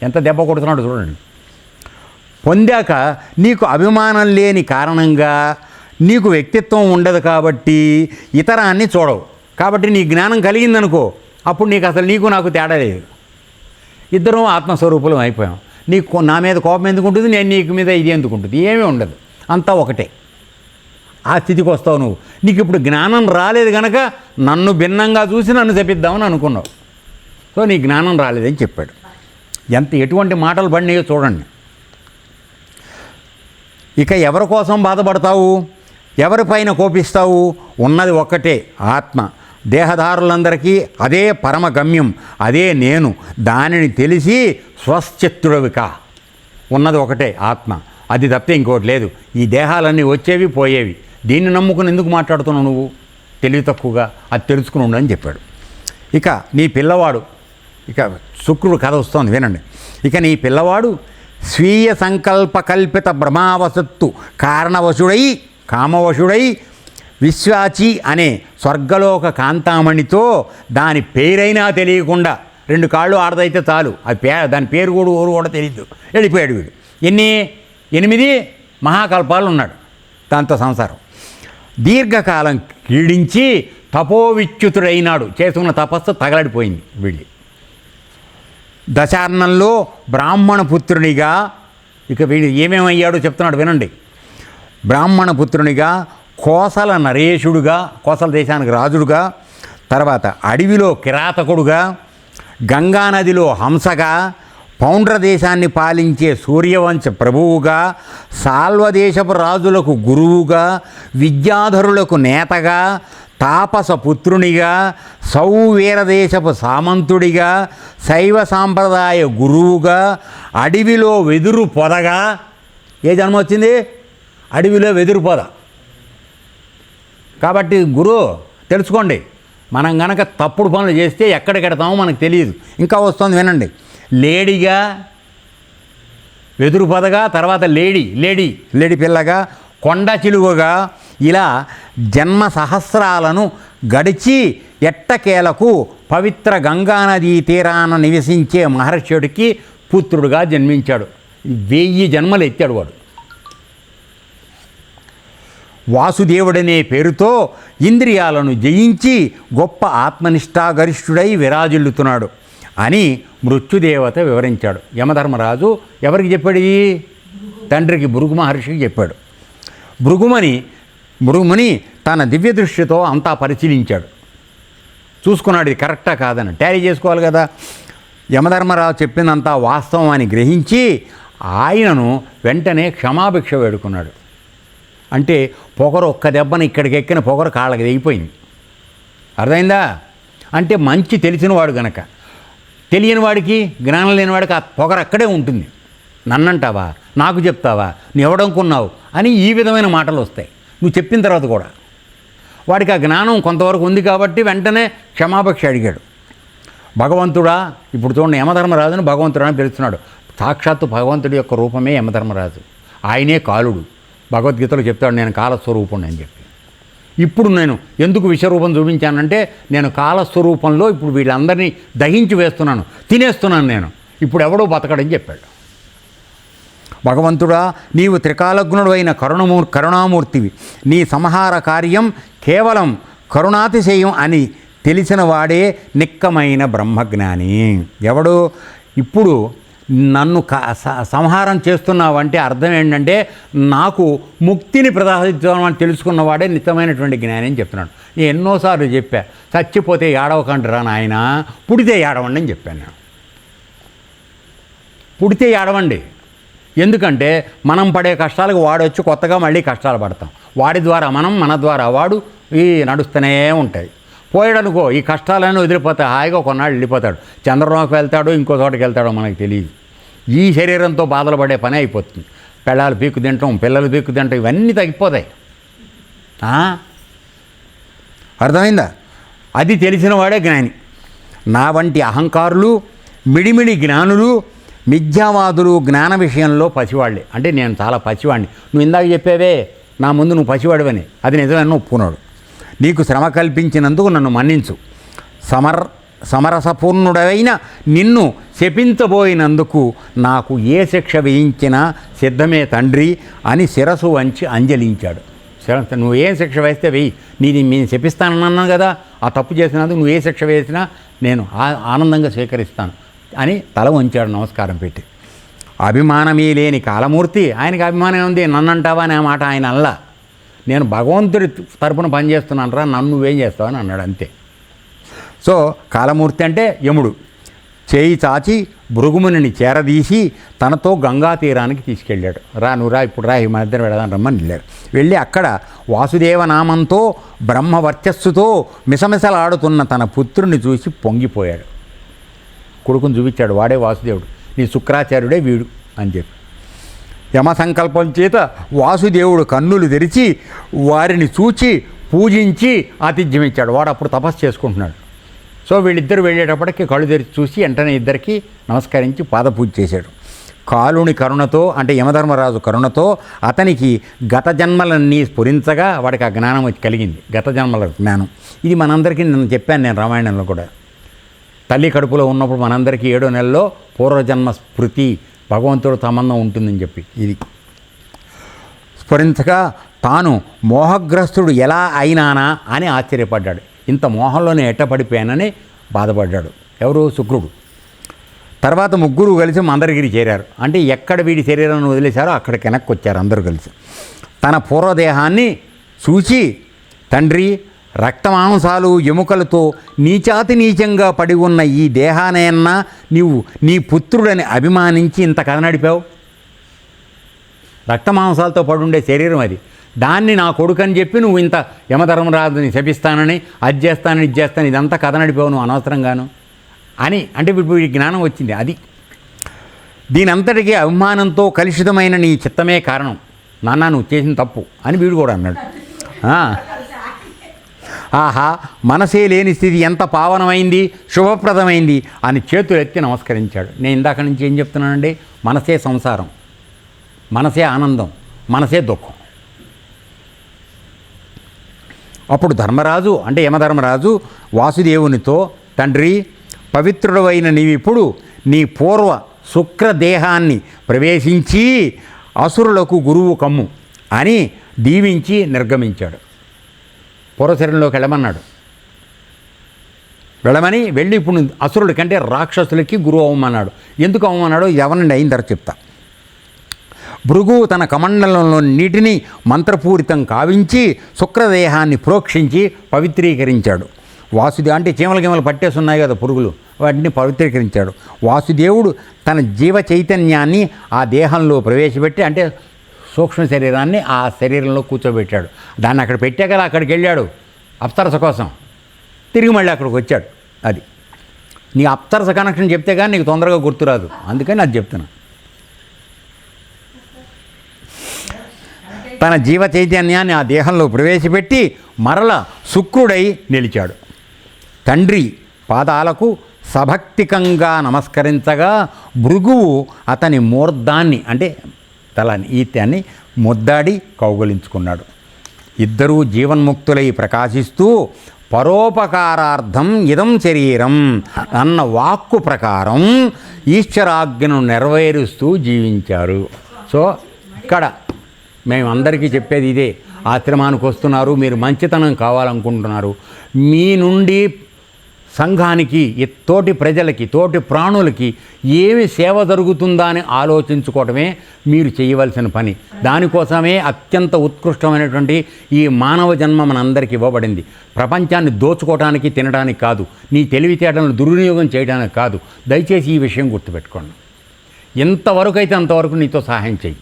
ఎంత దెబ్బ కొడుతున్నాడు చూడండి. పొందాక నీకు అభిమానం లేని కారణంగా నీకు వ్యక్తిత్వం ఉండదు, కాబట్టి ఇతరాన్ని చూడవు. కాబట్టి నీ జ్ఞానం కలిగిందనుకో, అప్పుడు నీకు అసలు నీకు నాకు తేడా లేదు, ఇద్దరం ఆత్మస్వరూపులం అయిపోయాం. నీకు నా మీద కోపం ఎందుకు ఉంటుంది, నేను నీకు మీద ఇది ఎందుకు ఉంటుంది, ఏమీ ఉండదు, అంతా ఒకటే. ఆ స్థితికి వస్తావు నువ్వు. నీకు ఇప్పుడు జ్ఞానం రాలేదు కనుక నన్ను భిన్నంగా చూసి నన్ను శపిద్దామని అనుకున్నావు. సో నీ జ్ఞానం రాలేదని చెప్పాడు. ఎటువంటి మాటలు పడినాయో చూడండి. ఇక ఎవరి కోసం బాధపడతావు, ఎవరిపైన కోపిస్తావు? ఉన్నది ఒక్కటే ఆత్మ. దేహదారులందరికీ అదే పరమ గమ్యం, అదే నేను. దానిని తెలిసి స్వశ్చిత్తుడవిక. ఉన్నది ఒకటే ఆత్మ, అది తప్పితే ఇంకోటి లేదు. ఈ దేహాలన్నీ వచ్చేవి పోయేవి. దీన్ని నమ్ముకుని ఎందుకు మాట్లాడుతున్నావు నువ్వు తెలివి తక్కువగా? అది తెలుసుకుని ఉండని చెప్పాడు. ఇక నీ పిల్లవాడు, ఇక శుక్రుడు కథ వస్తోంది వినండి. ఇక నీ పిల్లవాడు స్వీయ సంకల్ప కల్పిత భ్రమావసత్తు కారణవశుడై కామవశుడై విశ్వాచి అనే స్వర్గలోక కాంతామణితో దాని పేరైనా తెలియకుండా 2 కాళ్ళు ఆడదైతే చాలు, అది దాని పేరు కూడా ఊరు కూడా తెలియదు, వెళ్ళిపోయాడు వీడు. 8 మహాకల్పాలు ఉన్నాడు దాంతో సంసారం. దీర్ఘకాలం క్రీడించి తపోవిచ్యుతుడైనాడు. చేసుకున్న తపస్సు తగలడిపోయింది వీడి. దశార్ణంలో బ్రాహ్మణ పుత్రునిగా, ఇక వీడు ఏమేమయ్యాడో చెప్తున్నాడు వినండి. బ్రాహ్మణ పుత్రునిగా, కోసల నరేషుడుగా, కోసల దేశానికి రాజుడుగా, తర్వాత అడవిలో కిరాతకుడుగా, గంగానదిలో హంసగా, పౌండ్ర దేశాన్ని పాలించే సూర్యవంశ ప్రభువుగా, సాల్వదేశపు రాజులకు గురువుగా, విద్యాధరులకు నేతగా, తాపస పుత్రునిగా, సౌవీరదేశపు సామంతుడిగా, శైవ సాంప్రదాయ గురువుగా, అడవిలో వెదురు పొదగా. ఏ జన్మ వచ్చింది? అడవిలో వెదురు పొద. కాబట్టి గురువు తెలుసుకోండి, మనం గనక తప్పుడు పనులు చేస్తే ఎక్కడికెడతామో మనకు తెలియదు. ఇంకా వస్తుంది వినండి. లేడిగా, వెదురు పొదగా, తర్వాత లేడి పిల్లగా, కొండ చిలువగా, ఇలా జన్మ సహస్రాలను గడిచి ఎట్టకేలకు పవిత్ర గంగానదీ తీరాన నివసించే మహర్షుడికి పుత్రుడుగా జన్మించాడు. 1000 జన్మలు ఎత్తాడు వాడు. వాసుదేవుడనే పేరుతో ఇంద్రియాలను జయించి గొప్ప ఆత్మనిష్టాగరిష్ఠుడై విరాజిల్లుతున్నాడు అని మృత్యుదేవత వివరించాడు. యమధర్మరాజు ఎవరికి చెప్పాడు? తండ్రికి భృగు మహర్షికి చెప్పాడు. భృగుముని తన దివ్య దృష్టితో అంతా పరిశీలించాడు, చూసుకున్నాడు ఇది కరెక్టా కాదని. టాలీ చేసుకోవాలి కదా. యమధర్మరాజు చెప్పిందంతా వాస్తవం అని గ్రహించి ఆయనను వెంటనే క్షమాభిక్ష వేడుకున్నాడు. అంటే పొగరు ఒక్క దెబ్బన ఇక్కడికి ఎక్కిన పొగరు కాళ్ళకి దిగిపోయింది. అర్థమైందా? అంటే మంచి తెలిసినవాడు గనక. తెలియని వాడికి, జ్ఞానం లేనివాడికి ఆ పొగరు అక్కడే ఉంటుంది. నన్నంటావా, నాకు చెప్తావా, నువ్వు ఎవడనుకున్నావు అని ఈ విధమైన మాటలు వస్తాయి నువ్వు చెప్పిన తర్వాత కూడా. వాడికి ఆ జ్ఞానం కొంతవరకు ఉంది కాబట్టి వెంటనే క్షమాభిక్ష అడిగాడు. భగవంతుడా, ఇప్పుడు చూడండి, యమధర్మరాజును భగవంతుడు అని పిలుస్తున్నాడు. సాక్షాత్తు భగవంతుడి యొక్క రూపమే యమధర్మరాజు. ఆయనే కాలుడు. భగవద్గీతలో చెప్తాడు, నేను కాలస్వరూపుణ్ణి అని చెప్పి. ఇప్పుడు నేను ఎందుకు విశ్వరూపం చూపించానంటే, నేను కాలస్వరూపంలో ఇప్పుడు వీళ్ళందరినీ దహించి వేస్తున్నాను, తినేస్తున్నాను నేను. ఇప్పుడు ఎవడో బతకడని చెప్పాడు. భగవంతుడా, నీవు త్రికాలజ్ఞుడు అయిన కరుణామూర్తివి. నీ సంహార కార్యం కేవలం కరుణాతిశయం అని తెలిసిన వాడే నిక్కమైన బ్రహ్మజ్ఞాని. ఎవడు? ఇప్పుడు నన్ను సంహారం చేస్తున్నావంటే అర్థం ఏంటంటే నాకు ముక్తిని ప్రసాదించామని తెలుసుకున్నవాడే నిజమైనటువంటి జ్ఞాని అని చెప్తున్నాడు. నేను ఎన్నోసార్లు చెప్పా, చచ్చిపోతే ఏడవకంటారా నాయన, పుడితే ఏడవండి అని చెప్పాను నేను. పుడితే ఏడవండి, ఎందుకంటే మనం పడే కష్టాలకు వాడు వచ్చి కొత్తగా మళ్ళీ కష్టాలు పడతాం. వాడి ద్వారా మనం, మన ద్వారా వాడు ఈ నడుస్తూనే ఉంటాయి. పోయాడనుకో ఈ కష్టాలన్నీ వదిలిపోతాయి, హాయిగా కొన్నాళ్ళు వెళ్ళిపోతాడు. చంద్రలోకి వెళ్తాడో ఇంకో చోటకి వెళ్తాడో మనకు తెలియదు. ఈ శరీరంతో బాధలు పడే పని అయిపోతుంది. పెళ్ళాలు పీక్కు తింటాం, పిల్లలు పీక్కు తింటాం, ఇవన్నీ తగ్గిపోతాయి. అర్థమైందా? అది తెలిసిన వాడే జ్ఞాని. నా వంటి అహంకారులు, మిడిమిడి జ్ఞానులు, మిథ్యావాదులు జ్ఞాన విషయంలో పసివాళ్ళే. అంటే నేను చాలా పసివాడిని. నువ్వు ఇందాక చెప్పేవే నా ముందు నువ్వు పసివాడివని, అది నిజమని ఒప్పుకున్నాడు. నీకు శ్రమ కల్పించినందుకు నన్ను మన్నించు. సమరసపూర్ణుడైన నిన్ను శపించబోయినందుకు నాకు ఏ శిక్ష వేయించినా సిద్ధమే తండ్రి అని శిరసు వంచి అంజలించాడు. నువ్వు ఏ శిక్ష వేస్తే వెయ్యి, నీది నేను శపిస్తానన్నాను కదా, ఆ తప్పు చేసినందుకు నువ్వు ఏ శిక్ష వేసినా నేను ఆనందంగా స్వీకరిస్తాను అని తల వంచాడు నమస్కారం పెట్టి. అభిమానమే లేని కాలమూర్తి, ఆయనకి అభిమానం ఉంది, నన్ను అంటావా అనే మాట ఆయన అల్లా. నేను భగవంతుడి తరపున పనిచేస్తున్నాను రా, నన్ను నువ్వేం చేస్తావని అన్నాడు, అంతే. సో కాలమూర్తి అంటే యముడు. చేయి చాచి భృగుమునిని చేరదీసి తనతో గంగా తీరానికి తీసుకెళ్ళాడు. నువ్వు రా, ఇప్పుడు రా, ఈ మన ఇద్దరు వెళదాం రమ్మని వెళ్ళాడు. వెళ్ళి అక్కడ వాసుదేవ నామంతో బ్రహ్మవర్చస్సుతో మిసమిసలాడుతున్న తన పుత్రుని చూసి పొంగిపోయాడు. కొడుకుని చూపించాడు, వాడే వాసుదేవుడు, నీ శుక్రాచార్యుడే వీడు అని చెప్పి. యమ సంకల్పం చేత వాసుదేవుడు కన్నులు తెరిచి వారిని చూచి పూజించి ఆతిథ్యం ఇచ్చాడు. వాడు అప్పుడు తపస్సు చేసుకుంటున్నాడు. సో వీళ్ళిద్దరు వెళ్ళేటప్పటికి కళ్ళు తెరిచి చూసి వెంటనే ఇద్దరికి నమస్కరించి పాదపూజ చేశాడు. కాలుని కరుణతో, అంటే యమధర్మరాజు కరుణతో అతనికి గత జన్మలన్నీ స్ఫురించగా వాడికి ఆ జ్ఞానం వచ్చి కలిగింది, గత జన్మల జ్ఞానం. ఇది మనందరికీ నేను చెప్పాను, నేను రామాయణంలో కూడా. తల్లి కడుపులో ఉన్నప్పుడు మనందరికీ 7వ నెలలో పూర్వజన్మ స్మృతి, భగవంతుడు సంబంధం ఉంటుందని చెప్పి ఇది స్ఫురించగా తాను మోహగ్రస్తుడు ఎలా అయినానా అని ఆశ్చర్యపడ్డాడు. ఇంత మోహంలోనే ఎట్టపడిపోయానని బాధపడ్డాడు. ఎవరు? శుక్రుడు. తర్వాత ముగ్గురు కలిసి మందరగిరి చేరారు. అంటే ఎక్కడ వీడి శరీరాన్ని వదిలేశారో అక్కడికి వెనక్కి వచ్చారు అందరూ కలిసి. తన పూర్వదేహాన్ని చూసి, తండ్రి, రక్తమాంసాలు ఎముకలతో నీచాతి నీచంగా పడి ఉన్న ఈ దేహానైనా నీవు నీ పుత్రుడని అభిమానించి ఇంత కథ నడిపావు. రక్తమాంసాలతో పడుండే శరీరం అది, దాన్ని నా కొడుకని చెప్పి నువ్వు ఇంత యమధర్మరాజుని శపిస్తానని, అది చేస్తానని, ఇది చేస్తాను, ఇదంతా కథ నడిపావు నువ్వు అనవసరంగాను అని. అంటే ఇప్పుడు ఈ జ్ఞానం వచ్చింది. అది దీనంతటికీ అభిమానంతో కలుషితమైన నీ చిత్తమే కారణం, నాన్న నువ్వు చేసిన తప్పు అని వీడు కూడా అన్నాడు. ఆహా, మనసే లేని స్థితి ఎంత పావనమైంది, శుభప్రదమైంది అని చేతులు ఎత్తి నమస్కరించాడు. నేను ఇందాక నుంచి ఏం చెప్తున్నానండి, మనసే సంసారం, మనసే ఆనందం, మనసే దుఃఖం. అప్పుడు ధర్మరాజు, అంటే యమధర్మరాజు వాసుదేవునితో, తండ్రి, పవిత్రుడవైన నీవిప్పుడు నీ పూర్వ శుక్రదేహాన్ని ప్రవేశించి అసురులకు గురువు కమ్ము అని దీవించి నిర్గమించాడు. పూర్వశరీరంలోకి వెళ్ళమన్నాడు. వెళ్ళమని వెళ్ళి ఇప్పుడు అసురుడి కంటే రాక్షసులకి గురువు అవ్వమన్నాడు. ఎందుకు అవ్వమన్నాడో ఎవరిని అయిన తర్వాత చెప్తా. భృగు తన కమండలంలో నీటిని మంత్రపూరితం కావించి శుక్రదేహాన్ని ప్రోక్షించి పవిత్రీకరించాడు. అంటే చీమలు పట్టేసి ఉన్నాయి కదా పురుగులు, వాటిని పవిత్రీకరించాడు. వాసుదేవుడు తన జీవ చైతన్యాన్ని ఆ దేహంలో ప్రవేశపెట్టి, అంటే సూక్ష్మ శరీరాన్ని ఆ శరీరంలో కూర్చోబెట్టాడు. దాన్ని అక్కడ పెట్టే కదా అక్కడికి వెళ్ళాడు అప్సరస కోసం, తిరిగి మళ్ళీ అక్కడికి వచ్చాడు. అది నీ అప్సరస కనెక్షన్ చెప్తే కానీ నీకు తొందరగా గుర్తురాదు, అందుకని అది చెప్తున్నా. తన జీవ చైతన్యాన్ని ఆ దేహంలో ప్రవేశపెట్టి మరల శుక్రుడై నిలిచాడు. తండ్రి పాదాలకు సభక్తికంగా నమస్కరించగా భృగువు అతని మూర్ధాన్ని, అంటే తలని, ఈత్యాన్ని ముద్దాడి కౌగులించుకున్నాడు. ఇద్దరూ జీవన్ముక్తులై ప్రకాశిస్తూ పరోపకారార్థం ఇదం శరీరం అన్న వాక్కు ప్రకారం ఈశ్వరాజ్ఞను నెరవేరుస్తూ జీవించారు. సో ఇక్కడ మేమందరికీ చెప్పేది ఇదే. ఆశ్రమానికి వస్తున్నారు, మీరు మంచితనం కావాలనుకుంటున్నారు, మీ నుండి సంఘానికి, తోటి ప్రజలకి, తోటి ప్రాణులకి ఏమి సేవ జరుగుతుందా అని ఆలోచించుకోవటమే మీరు చేయవలసిన పని. దానికోసమే అత్యంత ఉత్కృష్టమైనటువంటి ఈ మానవ జన్మ మనందరికీ ఇవ్వబడింది. ప్రపంచాన్ని దోచుకోవడానికి, తినడానికి కాదు, నీ తెలివితేటలను దుర్వినియోగం చేయడానికి కాదు. దయచేసి ఈ విషయం గుర్తుపెట్టుకోండి. ఎంతవరకు అయితే అంతవరకు నీతో సహాయం చెయ్యి.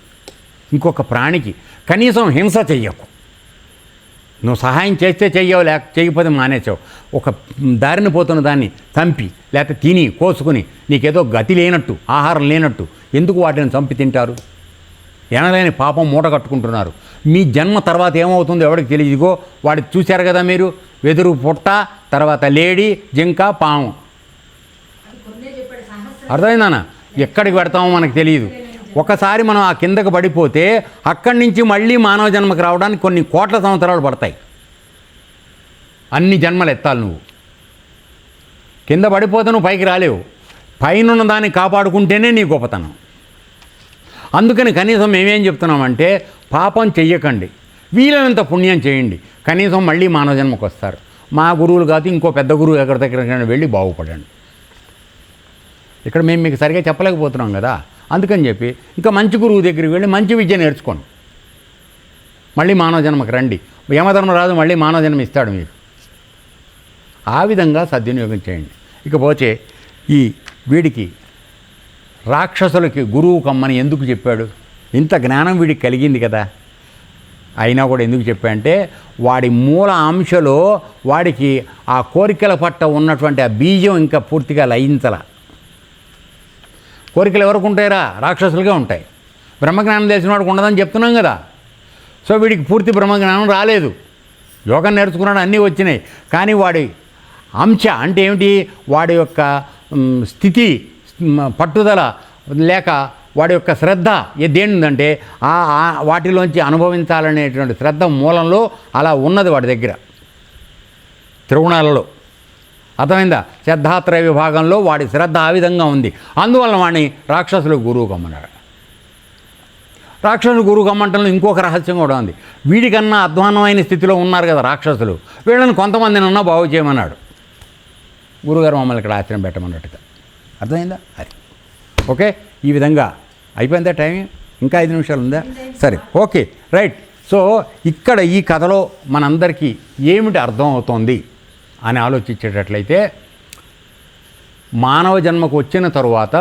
ఇంకొక ప్రాణికి కనీసం హింస చెయ్యకు. నువ్వు సహాయం చేస్తే చెయ్యవు, లేక చేయకపోతే మానేసావు. ఒక దారిని పోతున్న దాన్ని చంపి లేకపోతే తిని కోసుకుని నీకేదో గతి లేనట్టు, ఆహారం లేనట్టు ఎందుకు వాటిని చంపి తింటారు? ఎనలేని పాపం మూట కట్టుకుంటున్నారు. మీ జన్మ తర్వాత ఏమవుతుందో ఎవరికి తెలియదు. ఇదిగో వాడి చూశారు కదా మీరు, వెదురు పుట్ట, తర్వాత లేడీ, జింక, పాము. అర్థమైందన్నా? ఎక్కడికి పెడతామో మనకు తెలియదు. ఒకసారి మనం ఆ కిందకు పడిపోతే అక్కడి నుంచి మళ్ళీ మానవ జన్మకు రావడానికి కొన్ని కోట్ల సంవత్సరాలు పడతాయి. అన్ని జన్మలు ఎత్తాలి. నువ్వు కింద పడిపోతే నువ్వు పైకి రాలేవు. పైన దాన్ని కాపాడుకుంటేనే నీ గొప్పతనం. అందుకని కనీసం మేమేం చెప్తున్నామంటే పాపం చెయ్యకండి, వీలైనంత పుణ్యం చేయండి, కనీసం మళ్ళీ మానవ జన్మకు వస్తారు. మా గురువులు కాదు, ఇంకో పెద్ద గురువు ఎక్కడి దగ్గర వెళ్ళి బాగుపడండి. ఇక్కడ మేము మీకు సరిగా చెప్పలేకపోతున్నాం కదా, అందుకని చెప్పి ఇంకా మంచి గురువు దగ్గరికి వెళ్ళి మంచి విద్య నేర్చుకోండి. మళ్ళీ మానవ జన్మకు రండి. యమధర్మరాజు మళ్ళీ మానవ జన్మ ఇస్తాడు మీకు. ఆ విధంగా సద్వినియోగం చేయండి. ఇకపోతే ఈ వీడికి రాక్షసులకి గురువు కమ్మని ఎందుకు చెప్పాడు? ఇంత జ్ఞానం వీడికి కలిగింది కదా, అయినా కూడా ఎందుకు చెప్పాడంటే వాడి మూల అంశలో వాడికి ఆ కోరికల పట్ల ఉన్నటువంటి ఆ బీజం ఇంకా పూర్తిగా లయించల. కోరికలు ఎవరికి ఉంటాయిరా? రాక్షసులుగా ఉంటాయి. బ్రహ్మజ్ఞానం తెలిసిన వాడికి ఉండదని చెప్తున్నాం కదా. సో వీడికి పూర్తి బ్రహ్మజ్ఞానం రాలేదు. యోగం నేర్చుకున్నాడు, అన్నీ వచ్చినాయి. కానీ వాడి అంశ అంటే ఏమిటి? వాడి యొక్క స్థితి, పట్టుదల లేక వాడి యొక్క శ్రద్ధ దేనిందంటే వాటిలోంచి అనుభవించాలనేటువంటి శ్రద్ధ మూలంలో అలా ఉన్నది వాడి దగ్గర త్రిగుణాలలో. అర్థమైందా? శ్రద్ధాత్రయ విభాగంలో వాడి శ్రద్ధ ఆ విధంగా ఉంది. అందువల్ల వాడిని రాక్షసులకు గురువు కమ్మన్నాడు. రాక్షసులు గురువు కమ్మంటంలో ఇంకొక రహస్యం కూడా ఉంది. వీడికన్నా అధ్వాన్నమైన స్థితిలో ఉన్నారు కదా రాక్షసులు, వీళ్ళని కొంతమందినన్నా బాగు చేయమన్నాడు గురుగారు. మమ్మల్ని ఇక్కడ ఆశ్రయం పెట్టమన్నట్టుగా. అర్థమైందా? అది ఓకే. ఈ విధంగా అయిపోయిందా టైం? ఇంకా 5 నిమిషాలు ఉందా? సరే, ఓకే, రైట్. సో ఇక్కడ ఈ కథలో మనందరికీ ఏమిటి అర్థం అవుతోంది అని ఆలోచించేటట్లయితే, మానవ జన్మకు వచ్చిన తరువాత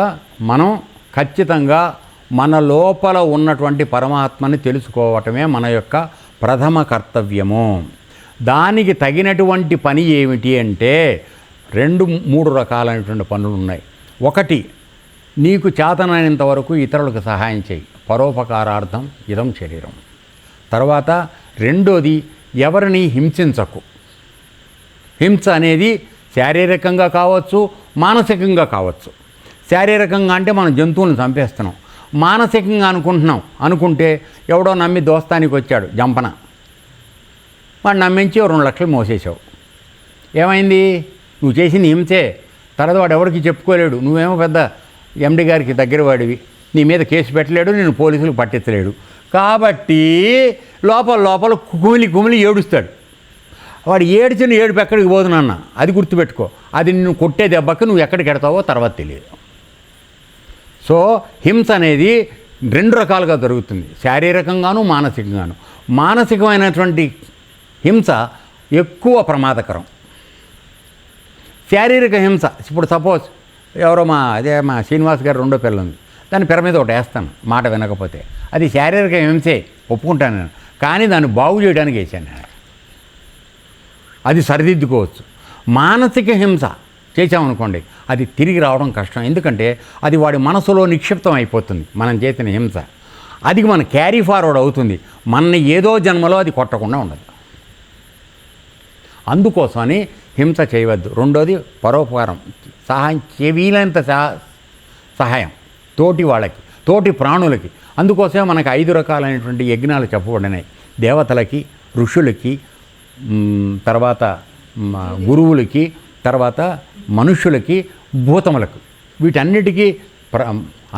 మనం ఖచ్చితంగా మన లోపల ఉన్నటువంటి పరమాత్మని తెలుసుకోవటమే మన యొక్క ప్రథమ కర్తవ్యము. దానికి తగినటువంటి పని ఏమిటి అంటే 2-3 రకాలైనటువంటి పనులు ఉన్నాయి. ఒకటి, నీకు చేతనైనంత వరకు ఇతరులకు సహాయం చేయి, పరోపకారార్థం ఇదం శరీరం. తర్వాత రెండోది, ఎవరిని హింసించకు. హింస అనేది శారీరకంగా కావచ్చు, మానసికంగా కావచ్చు. శారీరకంగా అంటే మనం జంతువులను చంపేస్తున్నాం. మానసికంగా అనుకుంటే ఎవడో నమ్మి దోస్తానికి వచ్చాడు జంపన, వాడు నమ్మించి 2 లక్షలు మోసేసావు. ఏమైంది? నువ్వు చేసింది హింసే. తర్వాత వాడు ఎవరికి చెప్పుకోలేడు. నువ్వేమో పెద్ద ఎండి గారికి దగ్గర వాడివి, నీ మీద కేసు పెట్టలేడు, నేను పోలీసులకు పట్టించలేడు. కాబట్టి లోపల కుమిలి ఏడుస్తాడు. వాడు ఏడ్చిన ఏడుపు ఎక్కడికి పోదు నాన్న, అది గుర్తుపెట్టుకో. అది నిన్ను కొట్టే దెబ్బకి నువ్వు ఎక్కడికి ఎడతావో తర్వాత తెలియదు. సో హింస అనేది 2 రకాలుగా జరుగుతుంది, శారీరకంగాను మానసికంగాను. మానసికమైనటువంటి హింస ఎక్కువ ప్రమాదకరం. శారీరక హింస, ఇప్పుడు సపోజ్ ఎవరో మా శ్రీనివాస్ గారు 2వ పిల్ల ఉంది, దాని పిర మీద ఒకటి వేస్తాను మాట వినకపోతే, అది శారీరక హింసే, ఒప్పుకుంటాను నేను. కానీ దాన్ని బాగు చేయడానికి వేసాను నేను, అది సరిదిద్దుకోవచ్చు. మానసిక హింస చేసామనుకోండి, అది తిరిగి రావడం కష్టం. ఎందుకంటే అది వాడి మనసులో నిక్షిప్తం అయిపోతుంది మనం చేసిన హింస. అది మన క్యారీ ఫార్వర్డ్ అవుతుంది, మన ఏదో జన్మలో అది కొట్టకుండా ఉండదు. అందుకోసమని హింస చేయవద్దు. రెండోది, పరోపకారం, సహాయం వీలైనంత సహాయం తోటి వాళ్ళకి, తోటి ప్రాణులకి. అందుకోసమే మనకు 5 రకాలైనటువంటి యజ్ఞాలు చెప్పబడినాయి. దేవతలకి, ఋషులకి, తర్వాత గురువులకి, తర్వాత మనుష్యులకి, భూతములకు, వీటన్నిటికీ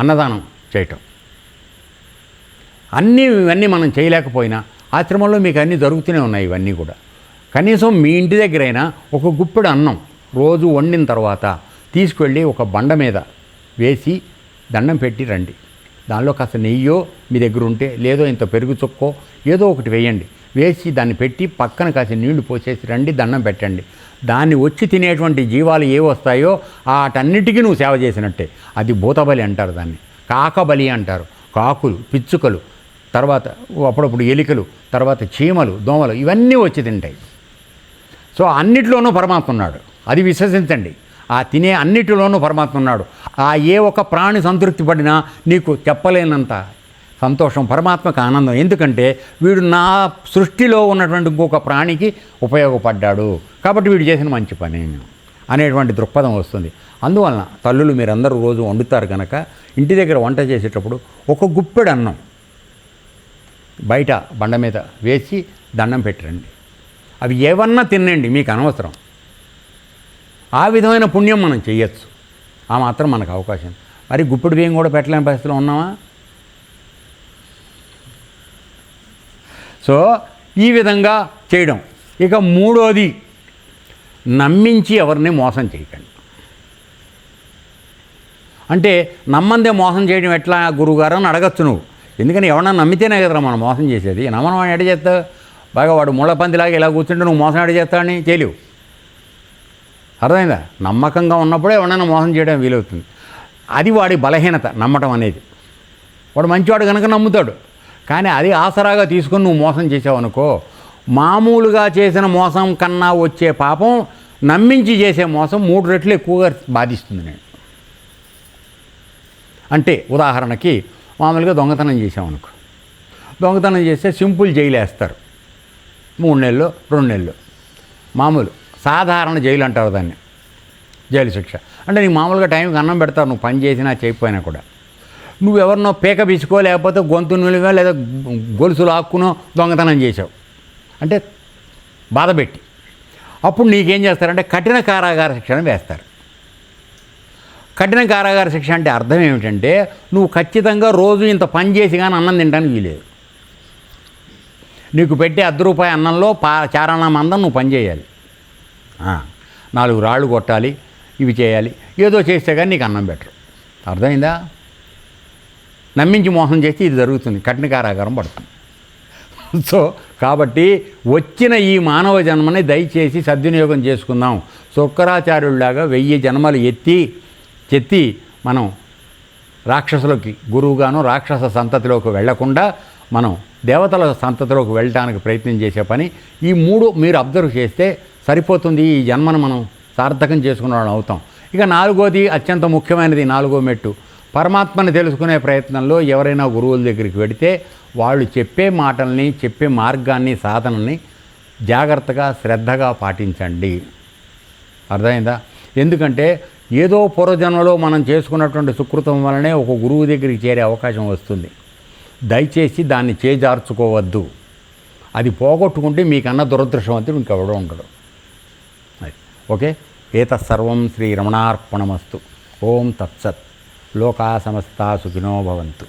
అన్నదానం చేయటం. ఇవన్నీ మనం చేయలేకపోయినా ఆశ్రమంలో మీకు అన్నీ జరుగుతూనే ఉన్నాయి. ఇవన్నీ కూడా కనీసం మీ ఇంటి దగ్గరైనా ఒక గుప్పెడు అన్నం, రోజు వండిన తర్వాత తీసుకువెళ్ళి ఒక బండ మీద వేసి దండం పెట్టి రండి. దానిలో కాస్త నెయ్యో మీ దగ్గర ఉంటే, లేదో ఇంత పెరుగు చుక్కో ఏదో ఒకటి వేయండి. వేసి దాన్ని పెట్టి పక్కన కాసి నీళ్లు పోసేసి రండి, దండం పెట్టండి. దాన్ని వచ్చి తినేటువంటి జీవాలు ఏ వస్తాయో వాటన్నిటికీ నువ్వు సేవ చేసినట్టే. అది భూతబలి అంటారు, దాన్ని కాకబలి అంటారు. కాకులు, పిచ్చుకలు, తర్వాత అప్పుడప్పుడు ఎలికలు, తర్వాత చీమలు, దోమలు ఇవన్నీ వచ్చి తింటాయి. సో అన్నిటిలోనూ పరమాత్మ ఉన్నాడు, అది విశ్వసించండి. ఆ తినే అన్నిటిలోనూ పరమాత్మ ఉన్నాడు. ఆ ఏ ఒక్క ప్రాణి సంతృప్తి పడినా నీకు చెప్పలేనంత సంతోషం, పరమాత్మకు ఆనందం. ఎందుకంటే వీడు నా సృష్టిలో ఉన్నటువంటి ఇంకొక ప్రాణికి ఉపయోగపడ్డాడు కాబట్టి వీడు చేసిన మంచి పని అనేటువంటి దృక్పథం వస్తుంది. అందువలన తల్లులు మీరందరూ రోజు వండుతారు కనుక ఇంటి దగ్గర వంట చేసేటప్పుడు ఒక గుప్పెడు అన్నం బయట బండ మీద వేసి దండం పెట్టండి. అవి ఏవన్నా తినండి, మీకు అనవసరం. ఆ విధమైన పుణ్యం మనం చేయొచ్చు. ఆ మాత్రం మనకు అవకాశం. మరి గుప్పెడు బియ్యం కూడా పెట్టలేని పరిస్థితిలో ఉన్నామా? సో ఈ విధంగా చేయడం. ఇక మూడోది, నమ్మించి ఎవరిని మోసం చేయకండి. అంటే నమ్మందే మోసం చేయడం ఎట్లా గురువుగారు అని అడగచ్చు నువ్వు. ఎందుకని ఎవరన్నా నమ్మితేనే కదరా మనం మోసం చేసేది. నమ్మనం వాడిని ఎడ చేస్తావు? బాగా వాడు ముళ్ళపందిలాగా ఇలా కూర్చుంటే నువ్వు మోసం ఎడ చేస్తావని చేయలేవు. అర్థమైందా? నమ్మకంగా ఉన్నప్పుడే ఎవరైనా మోసం చేయడం వీలవుతుంది. అది వాడి బలహీనత, నమ్మటం అనేది. వాడు మంచివాడు కనుక నమ్ముతాడు. కానీ అది ఆసరాగా తీసుకొని నువ్వు మోసం చేసావనుకో, మామూలుగా చేసిన మోసం కన్నా వచ్చే పాపం నమ్మించి చేసే మోసం 3 రెట్లు ఎక్కువగా బాధిస్తుంది. నేను అంటే ఉదాహరణకి మామూలుగా దొంగతనం చేసామనుకో, దొంగతనం చేస్తే సింపుల్ జైలు వేస్తారు, 3 నెలలు 2 నెలలు. మామూలు సాధారణ జైలు అంటారు దాన్ని, జైలు శిక్ష. అంటే నీకు మామూలుగా టైంకి అన్నం పెడతారు, నువ్వు పని చేసినా చేయకపోయినా కూడా. నువ్వెవరినో పీక బీసుకో, లేకపోతే గొంతు నిలువో, లేదా గొలుసులు ఆక్కునో దొంగతనం చేసావు అంటే బాధపెట్టి, అప్పుడు నీకేం చేస్తారంటే కఠిన కారాగార శిక్షణ వేస్తారు. కఠిన కారాగార శిక్ష అంటే అర్థం ఏమిటంటే, నువ్వు ఖచ్చితంగా రోజు ఇంత పని చేసి కానీ అన్నం తినడానికి వీలేదు. నీకు పెట్టే ₹1 అన్నంలో చారాణం అందం నువ్వు పని చేయాలి, 4 రాళ్ళు కొట్టాలి, ఇవి చేయాలి. ఏదో చేస్తే కానీ నీకు అన్నం పెట్టరు. అర్థమైందా? నమ్మించి మోసం చేస్తే ఇది జరుగుతుంది, కఠిన కారాగారం పడుతుంది. సో కాబట్టి వచ్చిన ఈ మానవ జన్మని దయచేసి సద్వినియోగం చేసుకుందాం. శుక్రాచార్యుల్లాగా 1000 జన్మలు చెత్తి మనం రాక్షసులకి గురువుగాను రాక్షస సంతతిలోకి వెళ్లకుండా మనం దేవతల సంతతిలోకి వెళ్ళడానికి ప్రయత్నం చేసే పని ఈ 3 మీరు అబ్జర్వ్ చేస్తే సరిపోతుంది. ఈ జన్మను మనం సార్థకం చేసుకున్న వాళ్ళం అవుతాం. ఇక 4వది అత్యంత ముఖ్యమైనది, 4వ మెట్టు, పరమాత్మని తెలుసుకునే ప్రయత్నంలో ఎవరైనా గురువుల దగ్గరికి వెడితే వాళ్ళు చెప్పే మాటల్ని, చెప్పే మార్గాన్ని, సాధనని జాగ్రత్తగా శ్రద్ధగా పాటించండి. అర్థమైందా? ఎందుకంటే ఏదో పూర్వజన్మలో మనం చేసుకున్నటువంటి సుకృతం వలనే ఒక గురువు దగ్గరికి చేరే అవకాశం వస్తుంది. దయచేసి దాన్ని చేజార్చుకోవద్దు. అది పోగొట్టుకుంటే మీకన్నా దురదృష్టవంతుడు ఇంకెవడో ఉండడు. ఓకే. ఏతత్సర్వం శ్రీరమణార్పణమస్తు. ఓం తత్సత్. లోకా సమస్తా సుఖినో భవంతు.